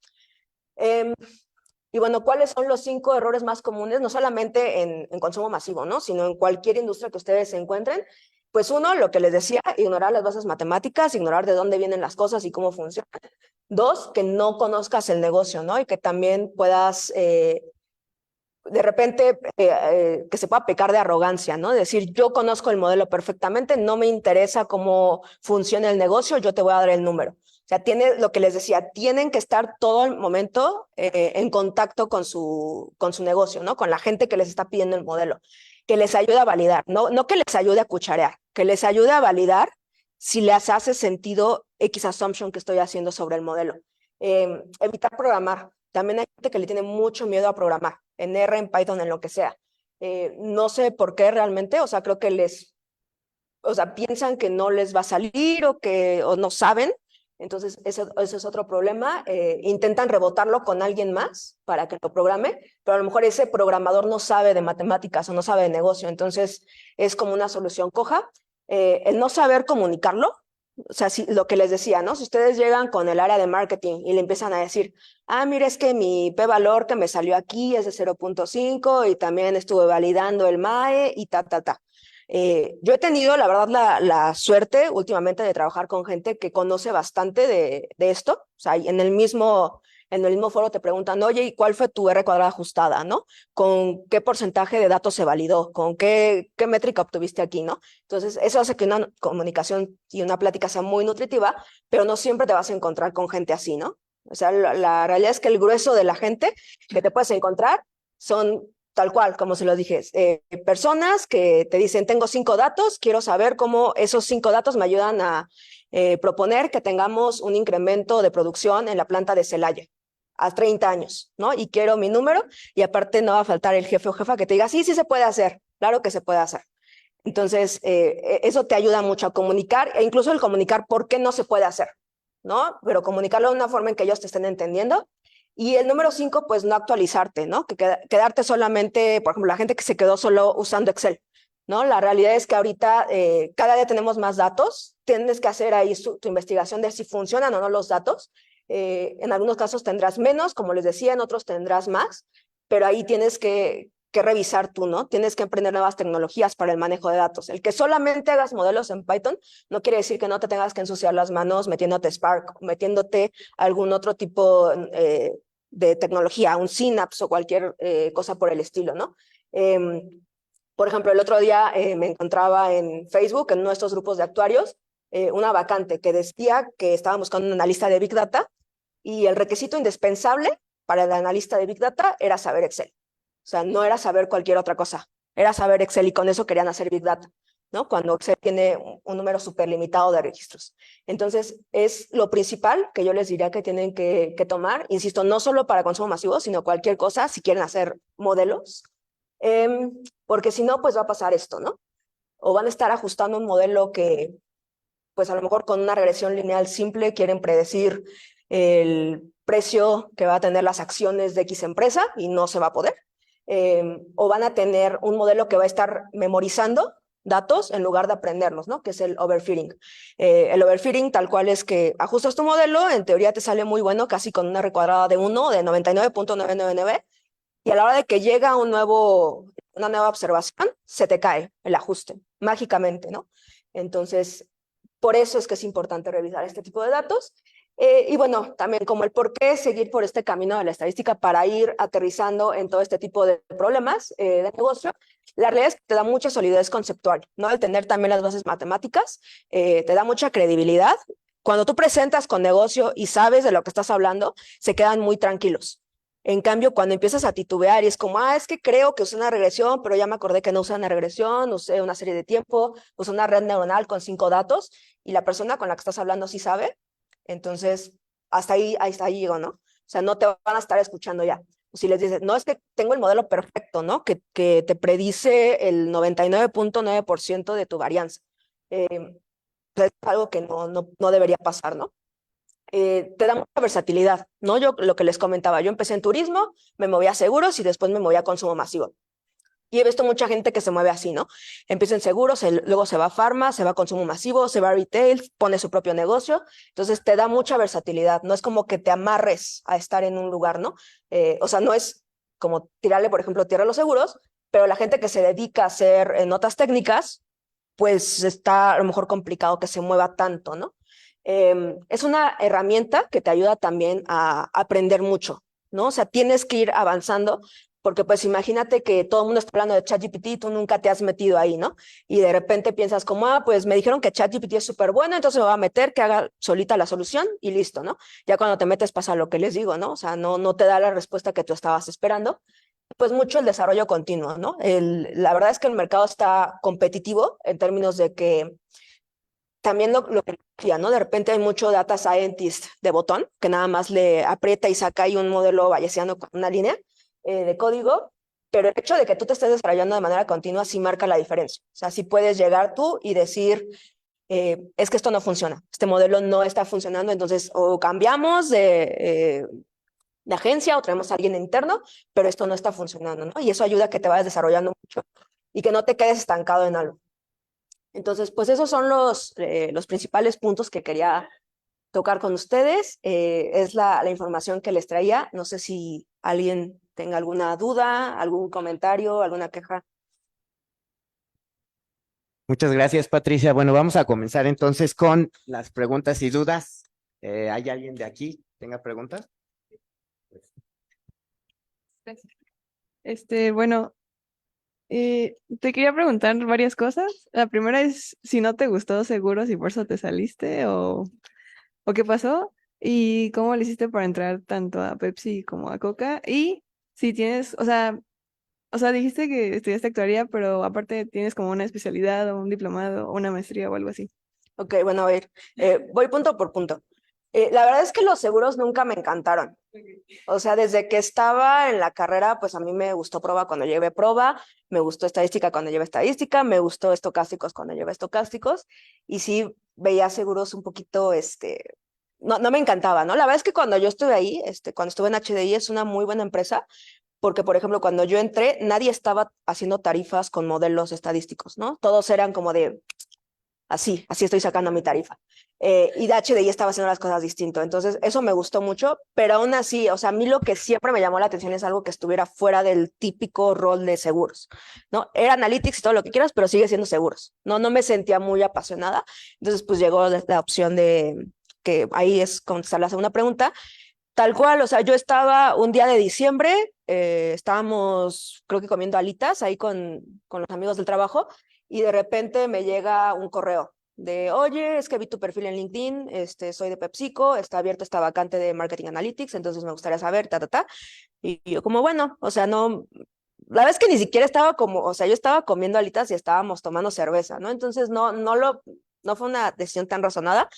Y bueno, ¿cuáles son los 5 errores más comunes? No solamente en consumo masivo, ¿no? Sino en cualquier industria que ustedes se encuentren. Pues uno, lo que les decía, ignorar las bases matemáticas, ignorar de dónde vienen las cosas y cómo funcionan. 2, que no conozcas el negocio, ¿no? Y que también puedas, de repente, que se pueda pecar de arrogancia, ¿no? Decir, yo conozco el modelo perfectamente, no me interesa cómo funciona el negocio, yo te voy a dar el número. O sea, lo que les decía, tienen que estar todo el momento en contacto con su negocio, ¿no? Con la gente que les está pidiendo el modelo, que les ayude a validar, no que les ayude a cucharear, que les ayude a validar si les hace sentido X assumption que estoy haciendo sobre el modelo. Evitar programar. También hay gente que le tiene mucho miedo a programar, en R, en Python, en lo que sea. No sé por qué realmente, o sea, creo que piensan que no les va a salir o no saben. Entonces, eso es otro problema. Intentan rebotarlo con alguien más para que lo programe, pero a lo mejor ese programador no sabe de matemáticas o no sabe de negocio, entonces es como una solución coja. El no saber comunicarlo, o sea, lo que les decía, ¿no? Si ustedes llegan con el área de marketing y le empiezan a decir, ah, mira, es que mi p-valor que me salió aquí es de 0.5 y también estuve validando el MAE y ta. Yo he tenido, la verdad, la suerte últimamente de trabajar con gente que conoce bastante de esto. O sea, en el mismo foro te preguntan, oye, ¿y cuál fue tu R cuadrada ajustada, no? ¿Con qué porcentaje de datos se validó? ¿Con qué métrica obtuviste aquí, no? Entonces, eso hace que una comunicación y una plática sea muy nutritiva, pero no siempre te vas a encontrar con gente así, ¿no? O sea, la realidad es que el grueso de la gente que te puedes encontrar son tal cual, como se lo dije, personas que te dicen, tengo 5 datos, quiero saber cómo esos 5 datos me ayudan a proponer que tengamos un incremento de producción en la planta de Celaya a 30 años, ¿no? Y quiero mi número, y aparte no va a faltar el jefe o jefa que te diga, sí, sí se puede hacer, claro que se puede hacer. Entonces, eso te ayuda mucho a comunicar, e incluso el comunicar por qué no se puede hacer, ¿no? Pero comunicarlo de una forma en que ellos te estén entendiendo. Y el número 5, pues no actualizarte, ¿no? Que quedarte solamente, por ejemplo, la gente que se quedó solo usando Excel, ¿no? La realidad es que ahorita cada día tenemos más datos, tienes que hacer ahí tu investigación de si funcionan o no los datos. En algunos casos tendrás menos, como les decía, en otros tendrás más, pero ahí tienes que revisar tú, ¿no? Tienes que aprender nuevas tecnologías para el manejo de datos. El que solamente hagas modelos en Python no quiere decir que no te tengas que ensuciar las manos metiéndote Spark, metiéndote algún otro tipo de tecnología, un Synapse o cualquier cosa por el estilo, ¿no? Por ejemplo, el otro día me encontraba en Facebook, en uno de estos grupos de actuarios, una vacante que decía que estaban buscando un analista de Big Data y el requisito indispensable para el analista de Big Data era saber Excel. O sea, no era saber cualquier otra cosa, era saber Excel y con eso querían hacer Big Data, ¿no? Cuando Excel tiene un número súper limitado de registros. Entonces, es lo principal que yo les diría que tienen que tomar, insisto, no solo para consumo masivo, sino cualquier cosa, si quieren hacer modelos, porque si no, pues va a pasar esto, ¿no? O van a estar ajustando un modelo que, pues a lo mejor con una regresión lineal simple quieren predecir el precio que va a tener las acciones de X empresa y no se va a poder. O van a tener un modelo que va a estar memorizando datos en lugar de aprenderlos, ¿no? Que es el overfitting. El overfitting tal cual es que ajustas tu modelo, en teoría te sale muy bueno, casi con una recuadrada de 1, de 99.999, y a la hora de que llega una nueva observación, se te cae el ajuste, mágicamente, ¿no? Entonces, por eso es que es importante revisar este tipo de datos. Y bueno, también como el por qué seguir por este camino de la estadística para ir aterrizando en todo este tipo de problemas de negocio. La realidad es que te da mucha solidez conceptual, ¿no? Al tener también las bases matemáticas, te da mucha credibilidad. Cuando tú presentas con negocio y sabes de lo que estás hablando, se quedan muy tranquilos. En cambio, cuando empiezas a titubear y es como, es que creo que usé una regresión, pero ya me acordé que no usé una regresión, usé una serie de tiempo, usé una red neuronal con 5 datos, y la persona con la que estás hablando sí sabe, entonces hasta ahí llego, ¿no? O sea, no te van a estar escuchando ya. Si les dices, no, es que tengo el modelo perfecto, ¿no? Que te predice el 99.9% de tu varianza. Pues es algo que no debería pasar, ¿no? Te da mucha versatilidad, ¿no? Yo lo que les comentaba, yo empecé en turismo, me moví a seguros y después me moví a consumo masivo. Y he visto mucha gente que se mueve así, ¿no? Empieza en seguros, luego se va a farma, se va a consumo masivo, se va a retail, pone su propio negocio. Entonces te da mucha versatilidad. No es como que te amarres a estar en un lugar, ¿no? O sea, no es como tirarle, por ejemplo, tierra a los seguros, pero la gente que se dedica a hacer notas técnicas, pues está a lo mejor complicado que se mueva tanto, ¿no? Es una herramienta que te ayuda también a aprender mucho, ¿no? O sea, tienes que ir avanzando, porque pues imagínate que todo el mundo está hablando de ChatGPT y tú nunca te has metido ahí, ¿no? Y de repente piensas como, pues me dijeron que ChatGPT es súper bueno, entonces me voy a meter, que haga solita la solución y listo, ¿no? Ya cuando te metes pasa lo que les digo, ¿no? O sea, no te da la respuesta que tú estabas esperando. Pues mucho el desarrollo continuo, ¿no? La verdad es que el mercado está competitivo en términos de que también lo que decía, ¿no? De repente hay mucho data scientist de botón, que nada más le aprieta y saca ahí un modelo bayesiano con una línea de código, pero el hecho de que tú te estés desarrollando de manera continua sí marca la diferencia. O sea, sí puedes llegar tú y decir, es que esto no funciona, este modelo no está funcionando, entonces o cambiamos de agencia o traemos a alguien interno, pero esto no está funcionando, ¿no? Y eso ayuda a que te vayas desarrollando mucho y que no te quedes estancado en algo. Entonces, pues esos son los principales puntos que quería tocar con ustedes. Es la información que les traía. No sé si alguien tenga alguna duda, algún comentario, alguna queja. Muchas gracias, Patricia. Bueno, vamos a comenzar entonces con las preguntas y dudas. ¿Hay alguien de aquí que tenga preguntas? Bueno, te quería preguntar varias cosas. La primera es si no te gustó seguros y por eso te saliste o qué pasó. ¿Y cómo le hiciste para entrar tanto a Pepsi como a Coca? Y si tienes, o sea, dijiste que estudiaste actuaría, pero aparte tienes como una especialidad o un diplomado o una maestría o algo así. Ok, bueno, a ver, voy punto por punto. La verdad es que los seguros nunca me encantaron. O sea, desde que estaba en la carrera, pues a mí me gustó proba cuando llevé proba, me gustó estadística cuando llevé estadística, me gustó estocásticos cuando llevé estocásticos, y sí veía seguros un poquito, no me encantaba, ¿no? La verdad es que cuando yo estuve ahí, cuando estuve en HDI, es una muy buena empresa, porque, por ejemplo, cuando yo entré, nadie estaba haciendo tarifas con modelos estadísticos, ¿no? Todos eran como de, así estoy sacando mi tarifa. Y de HDI estaba haciendo las cosas distinto. Entonces, eso me gustó mucho, pero aún así, o sea, a mí lo que siempre me llamó la atención es algo que estuviera fuera del típico rol de seguros, ¿no? Era analytics y todo lo que quieras, pero sigue siendo seguros, ¿no? No me sentía muy apasionada. Entonces, pues llegó la opción de, que ahí es contestar la segunda pregunta. Tal cual, o sea, yo estaba un día de diciembre, estábamos, creo que comiendo alitas ahí con los amigos del trabajo, y de repente me llega un correo de, oye, es que vi tu perfil en LinkedIn, soy de PepsiCo, está abierta esta vacante de Marketing Analytics, entonces me gustaría saber, Y yo como, bueno, o sea, no, la vez que ni siquiera estaba como, o sea, yo estaba comiendo alitas y estábamos tomando cerveza, ¿no? Entonces no fue una decisión tan razonada.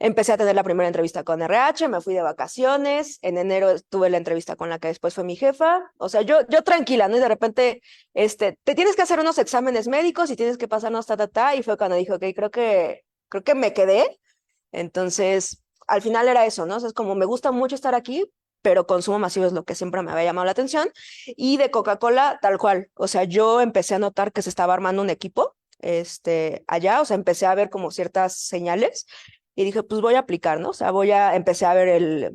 Empecé a tener la primera entrevista con RH, me fui de vacaciones, en enero tuve la entrevista con la que después fue mi jefa, o sea, yo tranquila, ¿no? Y de repente, te tienes que hacer unos exámenes médicos y tienes que pasarnos y fue cuando dije, ok, creo que me quedé, entonces, al final era eso, ¿no? O sea, es como, me gusta mucho estar aquí, pero consumo masivo es lo que siempre me había llamado la atención, y de Coca-Cola, tal cual, o sea, yo empecé a notar que se estaba armando un equipo, allá, o sea, empecé a ver como ciertas señales, y dije, pues voy a aplicar, ¿no? O sea, empecé a ver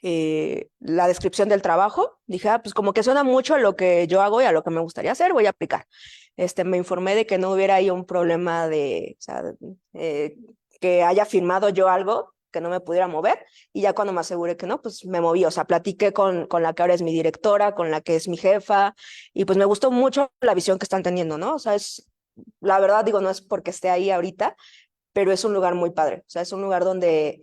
la descripción del trabajo. Dije, pues como que suena mucho a lo que yo hago y a lo que me gustaría hacer, voy a aplicar. Me informé de que no hubiera ahí un problema o sea, eh, que haya firmado yo algo que no me pudiera mover, y ya cuando me aseguré que no, pues me moví, o sea, platiqué con la que ahora es mi directora, con la que es mi jefa, y pues me gustó mucho la visión que están teniendo, ¿no? O sea, la verdad digo, no es porque esté ahí ahorita, pero es un lugar muy padre. O sea, es un lugar donde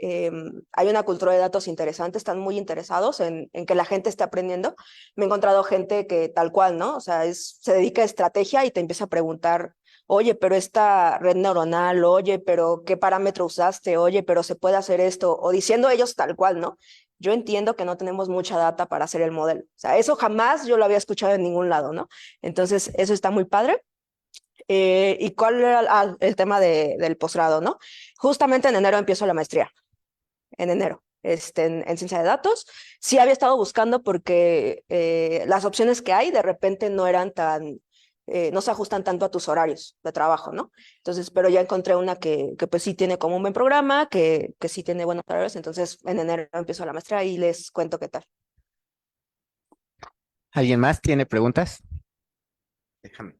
hay una cultura de datos interesante, están muy interesados en que la gente esté aprendiendo. Me he encontrado gente que tal cual, ¿no? O sea, se dedica a estrategia y te empieza a preguntar, oye, pero esta red neuronal, oye, pero ¿qué parámetro usaste? Oye, pero se puede hacer esto, o diciendo ellos tal cual, ¿no? Yo entiendo que no tenemos mucha data para hacer el modelo. O sea, eso jamás yo lo había escuchado en ningún lado, ¿no? Entonces, eso está muy padre. ¿Y cuál era el tema del posgrado, no? Justamente en enero empiezo la maestría, en enero, en ciencia de datos. Sí había estado buscando porque las opciones que hay de repente no eran no se ajustan tanto a tus horarios de trabajo, ¿no? Entonces, pero ya encontré una que pues sí tiene como un buen programa, que sí tiene buenos horarios, entonces en enero empiezo la maestría y les cuento qué tal. ¿Alguien más tiene preguntas? Déjame.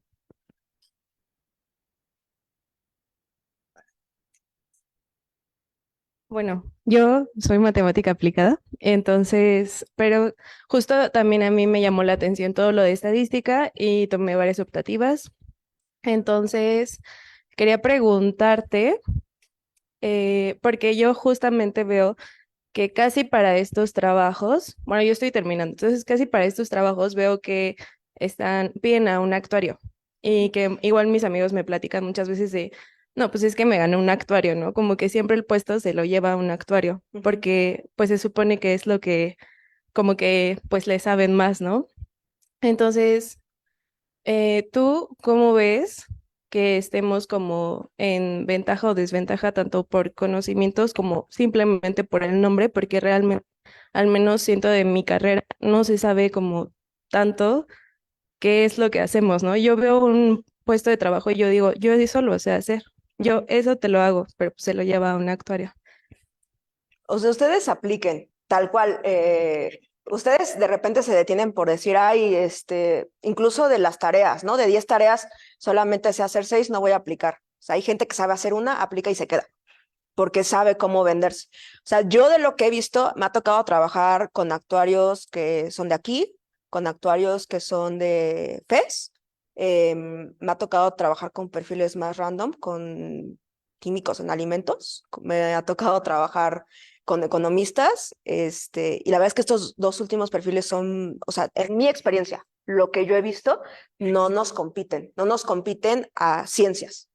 Bueno, yo soy matemática aplicada, entonces, pero justo también a mí me llamó la atención todo lo de estadística y tomé varias optativas. Entonces, quería preguntarte, porque yo justamente veo que casi para estos trabajos, bueno, yo estoy terminando, entonces casi para estos trabajos veo que piden a un actuario y que igual mis amigos me platican muchas veces de, no, pues es que me gané un actuario, ¿no? Como que siempre el puesto se lo lleva un actuario, Ujú. porque pues se supone que es lo que como que pues le saben más, ¿no? Entonces, ¿tú cómo ves que estemos como en ventaja o desventaja tanto por conocimientos como simplemente por el nombre? Porque realmente, al menos siento de mi carrera, no se sabe como tanto qué es lo que hacemos, ¿no? Yo veo un puesto de trabajo y yo digo, yo eso lo sé hacer, yo eso te lo hago, pero pues se lo lleva a un actuario. O sea, ustedes apliquen tal cual. Ustedes de repente se detienen por decir, ay, incluso de las tareas, ¿no? De 10 tareas, solamente sé hacer 6, no voy a aplicar. O sea, hay gente que sabe hacer una, aplica y se queda, porque sabe cómo venderse. O sea, yo de lo que he visto, me ha tocado trabajar con actuarios que son de aquí, con actuarios que son de FES. Me ha tocado trabajar con perfiles más random, con químicos en alimentos. Me ha tocado trabajar con economistas, y la verdad es que estos dos últimos perfiles son, o sea, en mi experiencia, lo que yo he visto, no nos compiten a ciencias,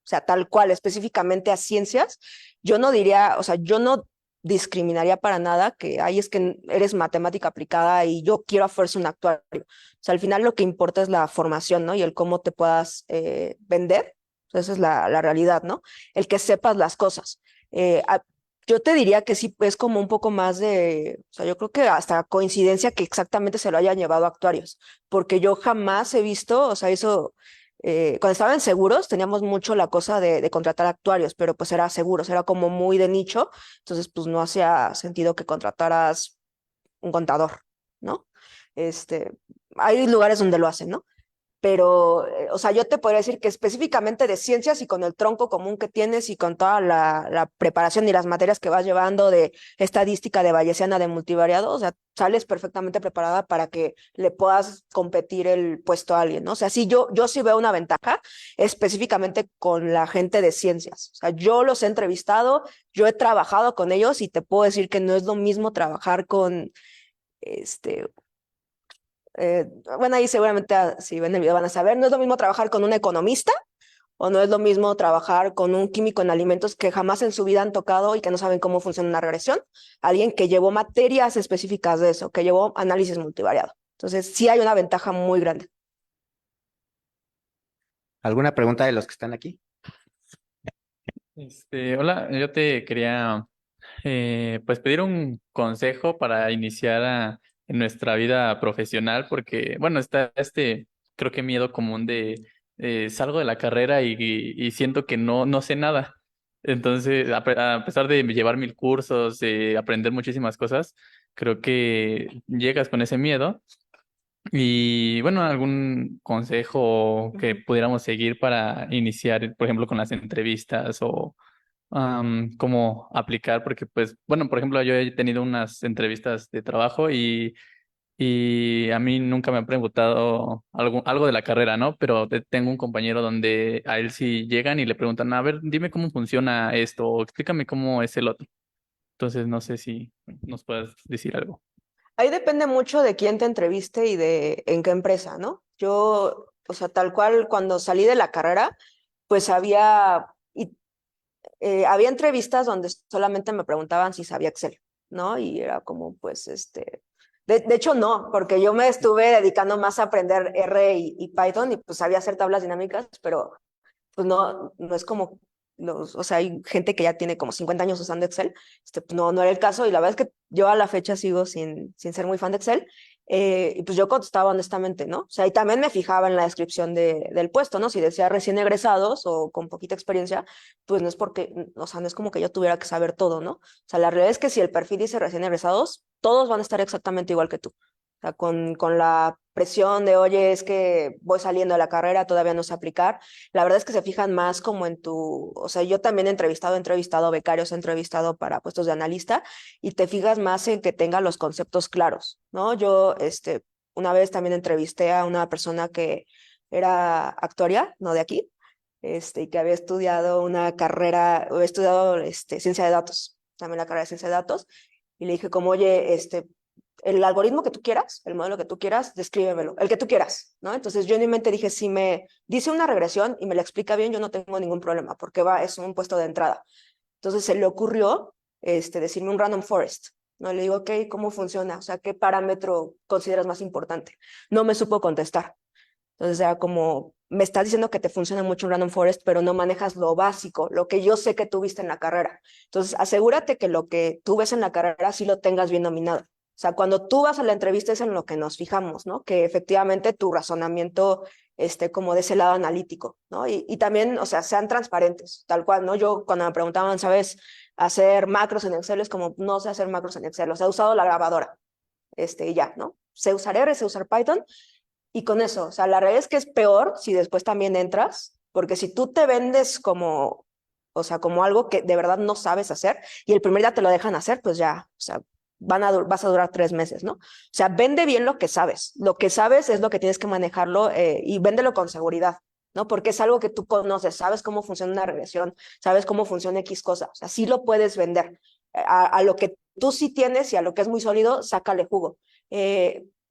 o sea, tal cual, específicamente a ciencias. Yo no diría, o sea, yo no discriminaría para nada que ahí es que eres matemática aplicada y yo quiero a fuerza un actuario. O sea, al final lo que importa es la formación, ¿no? Y el cómo te puedas vender. Esa es la realidad, ¿no? El que sepas las cosas. Yo te diría que sí es como un poco más de, o sea, yo creo que hasta coincidencia que exactamente se lo hayan llevado a actuarios, porque yo jamás he visto, o sea, eso, cuando estaba en seguros teníamos mucho la cosa de contratar actuarios, pero pues era seguros, era como muy de nicho, entonces pues no hacía sentido que contrataras un contador, ¿no? Este, hay lugares donde lo hacen, ¿no? Pero, o sea, yo te podría decir que específicamente de ciencias y con el tronco común que tienes y con toda la preparación y las materias que vas llevando de estadística, de bayesiana, de multivariado, o sea, sales perfectamente preparada para que le puedas competir el puesto a alguien, ¿no? O sea, sí, yo sí veo una ventaja específicamente con la gente de ciencias. O sea, yo los he entrevistado, yo he trabajado con ellos y te puedo decir que no es lo mismo trabajar con, este, bueno, ahí seguramente si ven el video van a saber, no es lo mismo trabajar con un economista o no es lo mismo trabajar con un químico en alimentos que jamás en su vida han tocado y que no saben cómo funciona una regresión, alguien que llevó materias específicas de eso, que llevó análisis multivariado. Entonces, sí hay una ventaja muy grande. ¿Alguna pregunta de los que están aquí? Hola, yo te quería pues pedir un consejo para iniciar en nuestra vida profesional, porque bueno, está creo que miedo común de salgo de la carrera y siento que no sé nada. Entonces, a pesar de llevar 1000 cursos, aprender muchísimas cosas, creo que llegas con ese miedo. Y bueno, algún consejo que pudiéramos seguir para iniciar, por ejemplo, con las entrevistas o cómo aplicar, porque pues, bueno, por ejemplo, yo he tenido unas entrevistas de trabajo y a mí nunca me han preguntado algo de la carrera, ¿no? Pero tengo un compañero donde a él sí llegan y le preguntan, a ver, dime cómo funciona esto o explícame cómo es el otro. Entonces, no sé si nos puedes decir algo. Ahí depende mucho de quién te entreviste y de en qué empresa, ¿no? Yo, o sea, tal cual cuando salí de la carrera, pues había entrevistas donde solamente me preguntaban si sabía Excel, ¿no? Y era como, pues, de hecho no, porque yo me estuve dedicando más a aprender R y Python y pues sabía hacer tablas dinámicas, pero pues no es como o sea, hay gente que ya tiene como 50 años usando Excel, pues no era el caso y la verdad es que yo a la fecha sigo sin ser muy fan de Excel, y pues yo contestaba honestamente, ¿no? O sea, y también me fijaba en la descripción del puesto, ¿no? Si decía recién egresados o con poquita experiencia, pues no es porque, o sea, no es como que yo tuviera que saber todo, ¿no? O sea, la realidad es que si el perfil dice recién egresados, todos van a estar exactamente igual que tú. O sea, con la presión de, oye, es que voy saliendo de la carrera, todavía no sé aplicar. La verdad es que se fijan más como en o sea, yo también he entrevistado becarios, he entrevistado para puestos de analista y te fijas más en que tenga los conceptos claros, ¿no? Yo, una vez también entrevisté a una persona que era actuaria, no de aquí, y que había estudiado una carrera, había estudiado, ciencia de datos, también la carrera de ciencia de datos, y le dije como, oye, el algoritmo que tú quieras, el modelo que tú quieras, descríbemelo, el que tú quieras, ¿no? Entonces yo en mi mente dije, si me dice una regresión y me la explica bien, yo no tengo ningún problema, porque es un puesto de entrada. Entonces se le ocurrió decirme un random forest, ¿no? Le digo, ok, ¿cómo funciona? O sea, ¿qué parámetro consideras más importante? No me supo contestar. Entonces era como, me estás diciendo que te funciona mucho un random forest, pero no manejas lo básico, lo que yo sé que tú viste en la carrera. Entonces asegúrate que lo que tú ves en la carrera sí lo tengas bien dominado. O sea, cuando tú vas a la entrevista es en lo que nos fijamos, ¿no? Que efectivamente tu razonamiento esté como de ese lado analítico, ¿no? Y también, o sea, sean transparentes, tal cual, ¿no? Yo cuando me preguntaban, ¿sabes hacer macros en Excel? Es como, no sé hacer macros en Excel, o sea, he usado la grabadora, y ya, ¿no? Sé usar R, sé usar Python, y con eso, o sea, la realidad es que es peor si después también entras, porque si tú te vendes como, o sea, como algo que de verdad no sabes hacer, y el primer día te lo dejan hacer, pues ya, o sea, vas a durar 3 meses, ¿no? O sea, vende bien lo que sabes. Lo que sabes es lo que tienes que manejarlo, y véndelo con seguridad, ¿no? Porque es algo que tú conoces, sabes cómo funciona una regresión, sabes cómo funciona X cosa, o sea, sí lo puedes vender. a lo que tú sí tienes y a lo que es muy sólido, sácale jugo.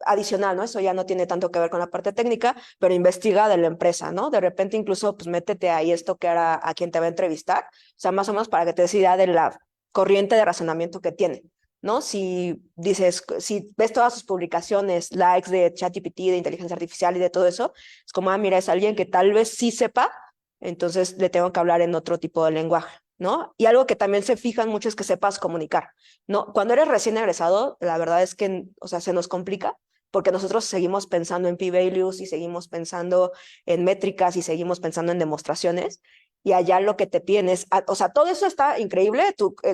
Adicional, ¿no? Eso ya no tiene tanto que ver con la parte técnica, pero investiga de la empresa, ¿no? De repente incluso, pues métete ahí esto que era a quien te va a entrevistar, o sea, más o menos para que te des idea de la corriente de razonamiento que tiene, ¿no? Si dices, si ves todas sus publicaciones, likes de ChatGPT, de inteligencia artificial y de todo eso, es como, ah, mira, es alguien que tal vez sí sepa, entonces le tengo que hablar en otro tipo de lenguaje, ¿no? Y algo que también se fijan mucho es que sepas comunicar, ¿no? Cuando eres recién egresado, la verdad es que, o sea, se nos complica porque nosotros seguimos pensando en p-values y seguimos pensando en métricas y seguimos pensando en demostraciones, y allá lo que te piden es, o sea, todo eso está increíble,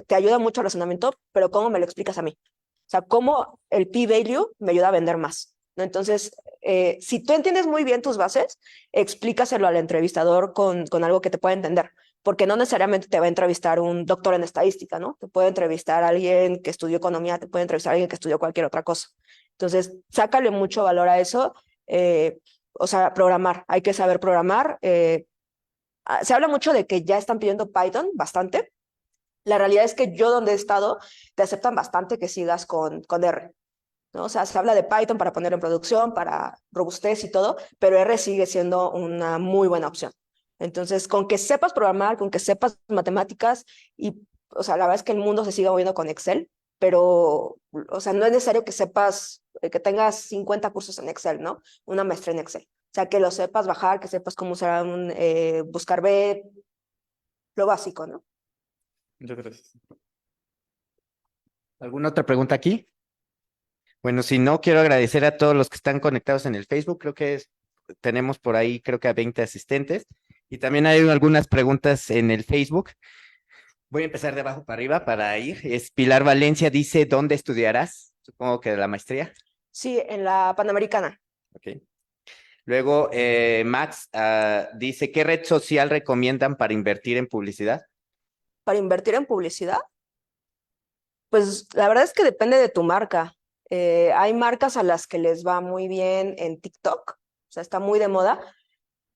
te ayuda mucho al razonamiento, pero ¿cómo me lo explicas a mí? O sea, ¿cómo el p-value me ayuda a vender más? ¿No? Entonces, si tú entiendes muy bien tus bases, explícaselo al entrevistador con algo que te pueda entender, porque no necesariamente te va a entrevistar un doctor en estadística, ¿no? Te puede entrevistar a alguien que estudió economía, te puede entrevistar a alguien que estudió cualquier otra cosa. Entonces, sácale mucho valor a eso. O sea, programar, hay que saber programar. Se habla mucho de que ya están pidiendo Python bastante. La realidad es que yo donde he estado, te aceptan bastante que sigas con R, ¿no? O sea, se habla de Python para poner en producción, para robustez y todo, pero R sigue siendo una muy buena opción. Entonces, con que sepas programar, con que sepas matemáticas y, o sea, la verdad es que el mundo se sigue moviendo con Excel, pero, o sea, no es necesario que sepas, que tengas 50 cursos en Excel, ¿no? Una maestría en Excel. O sea, que lo sepas bajar, que sepas cómo usar un buscar B, lo básico, ¿no? Muchas gracias. ¿Alguna otra pregunta aquí? Bueno, si no, quiero agradecer a todos los que están conectados en el Facebook. Creo que tenemos por ahí, creo que a 20 asistentes. Y también hay algunas preguntas en el Facebook. Voy a empezar de abajo para arriba para ir. Es Pilar Valencia, dice, ¿dónde estudiarás? Supongo que de la maestría. Sí, en la Panamericana. Ok. Luego, Max dice, ¿qué red social recomiendan para invertir en publicidad? Para invertir en publicidad, pues la verdad es que depende de tu marca. Hay marcas a las que les va muy bien en TikTok, o sea, está muy de moda.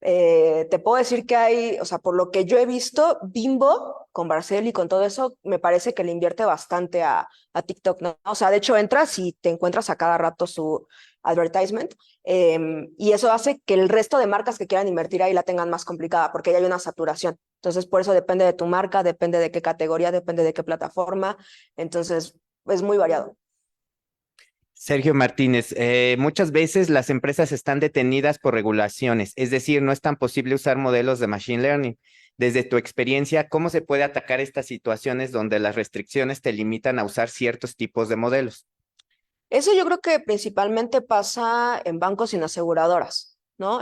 Te puedo decir que hay, o sea, por lo que yo he visto, Bimbo con Barcel y con todo eso, me parece que le invierte bastante a TikTok, ¿no? O sea, de hecho entras y te encuentras a cada rato su advertisement, y eso hace que el resto de marcas que quieran invertir ahí la tengan más complicada porque ya hay una saturación. Entonces, por eso depende de tu marca, depende de qué categoría, depende de qué plataforma. Entonces, es muy variado. Sergio Martínez, muchas veces las empresas están detenidas por regulaciones, es decir, no es tan posible usar modelos de machine learning. Desde tu experiencia, ¿cómo se puede atacar estas situaciones donde las restricciones te limitan a usar ciertos tipos de modelos? Eso yo creo que principalmente pasa en bancos y en aseguradoras, ¿no?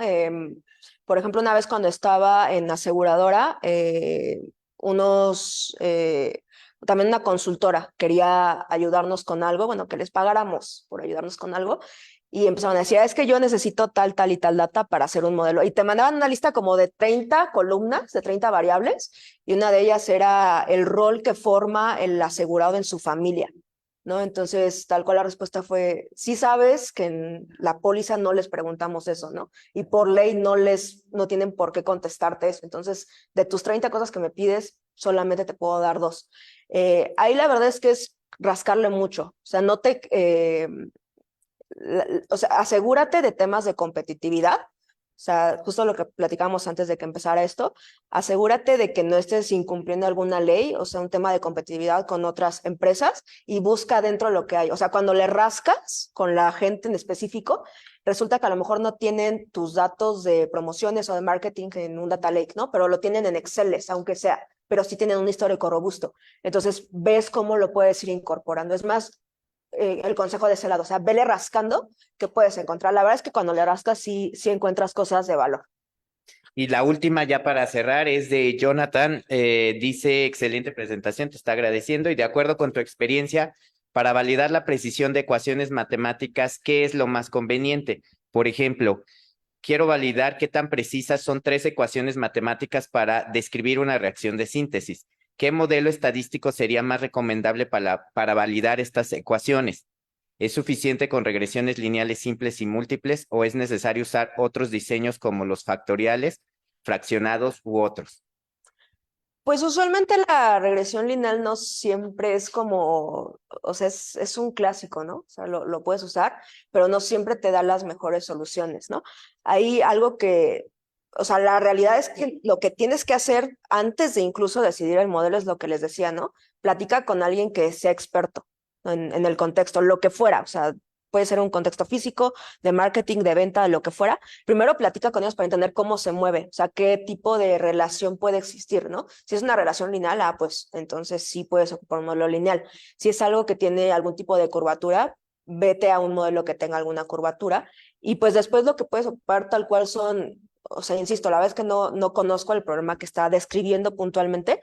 Por ejemplo, una vez cuando estaba en aseguradora, también una consultora quería ayudarnos con algo, bueno, que les pagáramos por ayudarnos con algo, y empezaron a decir, es que yo necesito tal, tal y tal data para hacer un modelo. Y te mandaban una lista como de 30 columnas, de 30 variables, y una de ellas era el rol que forma el asegurado en su familia, ¿no? Entonces, tal cual la respuesta fue, sí sabes que en la póliza no les preguntamos eso, ¿no? Y por ley no tienen por qué contestarte eso. Entonces, de tus 30 cosas que me pides, solamente te puedo dar 2. Ahí la verdad es que es rascarle mucho. O sea, o sea, asegúrate de temas de competitividad. O sea, justo lo que platicamos antes de que empezara esto, asegúrate de que no estés incumpliendo alguna ley, o sea, un tema de competitividad con otras empresas, y busca dentro lo que hay. O sea, cuando le rascas con la gente en específico, resulta que a lo mejor no tienen tus datos de promociones o de marketing en un data lake, ¿no? Pero lo tienen en Excel, aunque sea, pero sí tienen un histórico robusto. Entonces, ves cómo lo puedes ir incorporando. Es más, el consejo de ese lado, o sea, vele rascando que puedes encontrar. La verdad es que cuando le rascas sí encuentras cosas de valor. Y la última ya para cerrar es de Jonathan, dice, excelente presentación, te está agradeciendo y de acuerdo con tu experiencia, para validar la precisión de ecuaciones matemáticas, ¿qué es lo más conveniente? Por ejemplo, quiero validar qué tan precisas son 3 ecuaciones matemáticas para describir una reacción de síntesis. ¿Qué modelo estadístico sería más recomendable para validar estas ecuaciones? ¿Es suficiente con regresiones lineales simples y múltiples o es necesario usar otros diseños como los factoriales, fraccionados u otros? Pues usualmente la regresión lineal no siempre es como, o sea, es un clásico, ¿no? O sea, lo puedes usar, pero no siempre te da las mejores soluciones, ¿no? Hay algo que, o sea, la realidad es que lo que tienes que hacer antes de incluso decidir el modelo es lo que les decía, ¿no? Platica con alguien que sea experto, ¿no? En el contexto, lo que fuera, o sea, puede ser un contexto físico, de marketing, de venta, de lo que fuera. Primero platica con ellos para entender cómo se mueve, o sea, qué tipo de relación puede existir, ¿no? Si es una relación lineal, pues entonces sí puedes ocupar un modelo lineal. Si es algo que tiene algún tipo de curvatura, vete a un modelo que tenga alguna curvatura y pues después lo que puedes ocupar tal cual son, o sea, insisto, la vez que no conozco el problema que está describiendo puntualmente,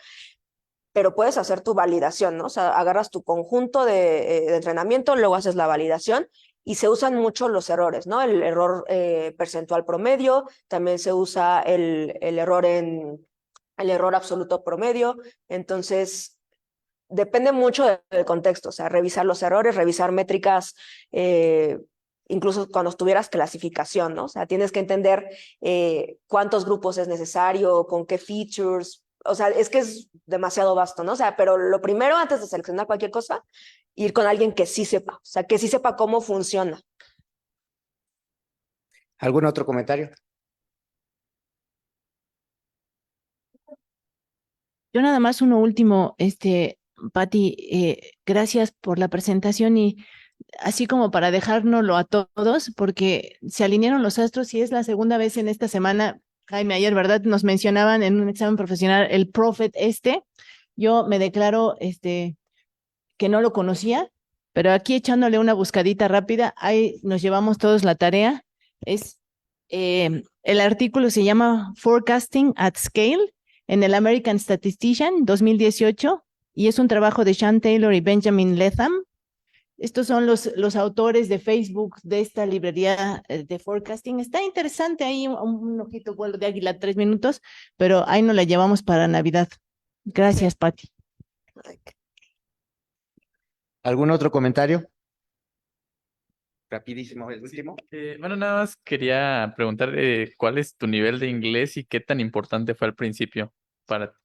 pero puedes hacer tu validación, ¿no? O sea, agarras tu conjunto de entrenamiento, luego haces la validación y se usan mucho los errores, ¿no? El error percentual promedio, también se usa el error absoluto promedio, entonces depende mucho del contexto, o sea, revisar los errores, revisar métricas, incluso cuando tuvieras clasificación, ¿no? O sea, tienes que entender cuántos grupos es necesario, con qué features, o sea, es que es demasiado vasto, ¿no? O sea, pero lo primero antes de seleccionar cualquier cosa, ir con alguien que sí sepa, o sea, que sí sepa cómo funciona. ¿Algún otro comentario? Yo nada más uno último, Patti, gracias por la presentación y así como para dejárnoslo a todos, porque se alinearon los astros y es la segunda vez en esta semana, Jaime, ayer, ¿verdad? Nos mencionaban en un examen profesional el Prophet yo me declaro, que no lo conocía, pero aquí echándole una buscadita rápida, ahí nos llevamos todos la tarea, el artículo se llama Forecasting at Scale en el American Statistician 2018 y es un trabajo de Sean Taylor y Benjamin Latham. Estos son los autores de Facebook de esta librería de forecasting. Está interesante ahí un ojito vuelo de águila, 3 minutos, pero ahí nos la llevamos para Navidad. Gracias, Patti. ¿Algún otro comentario? Rapidísimo, el último. Bueno, nada más quería preguntar cuál es tu nivel de inglés y qué tan importante fue al principio para ti.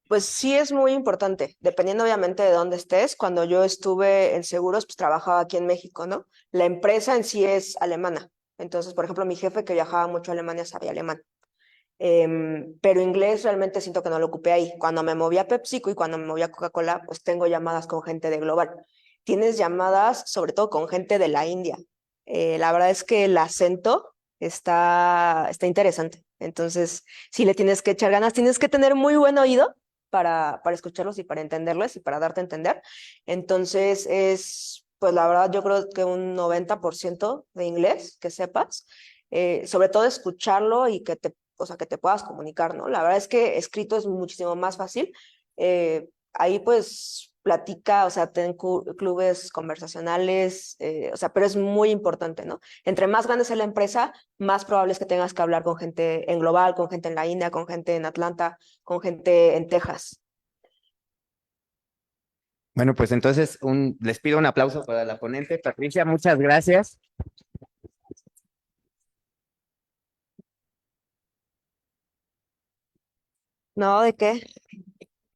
Pues sí es muy importante, dependiendo obviamente de dónde estés. Cuando yo estuve en seguros, pues trabajaba aquí en México, ¿no? La empresa en sí es alemana. Entonces, por ejemplo, mi jefe que viajaba mucho a Alemania sabía alemán. Pero inglés realmente siento que no lo ocupé ahí. Cuando me moví a PepsiCo y cuando me moví a Coca-Cola, pues tengo llamadas con gente de Global. Tienes llamadas sobre todo con gente de la India. La verdad es que el acento está interesante. Entonces, si le tienes que echar ganas, tienes que tener muy buen oído para escucharlos y para entenderlos y para darte a entender. Entonces, pues la verdad, yo creo que un 90% de inglés que sepas, sobre todo escucharlo y o sea, que te puedas comunicar, ¿no? La verdad es que escrito es muchísimo más fácil. Ahí pues platica, o sea, ten clubes conversacionales, o sea, pero es muy importante, ¿no? Entre más grande sea la empresa, más probable es que tengas que hablar con gente en global, con gente en la India, con gente en Atlanta, con gente en Texas. Bueno, pues entonces les pido un aplauso para la ponente. Patricia, muchas gracias. ¿No? ¿De qué?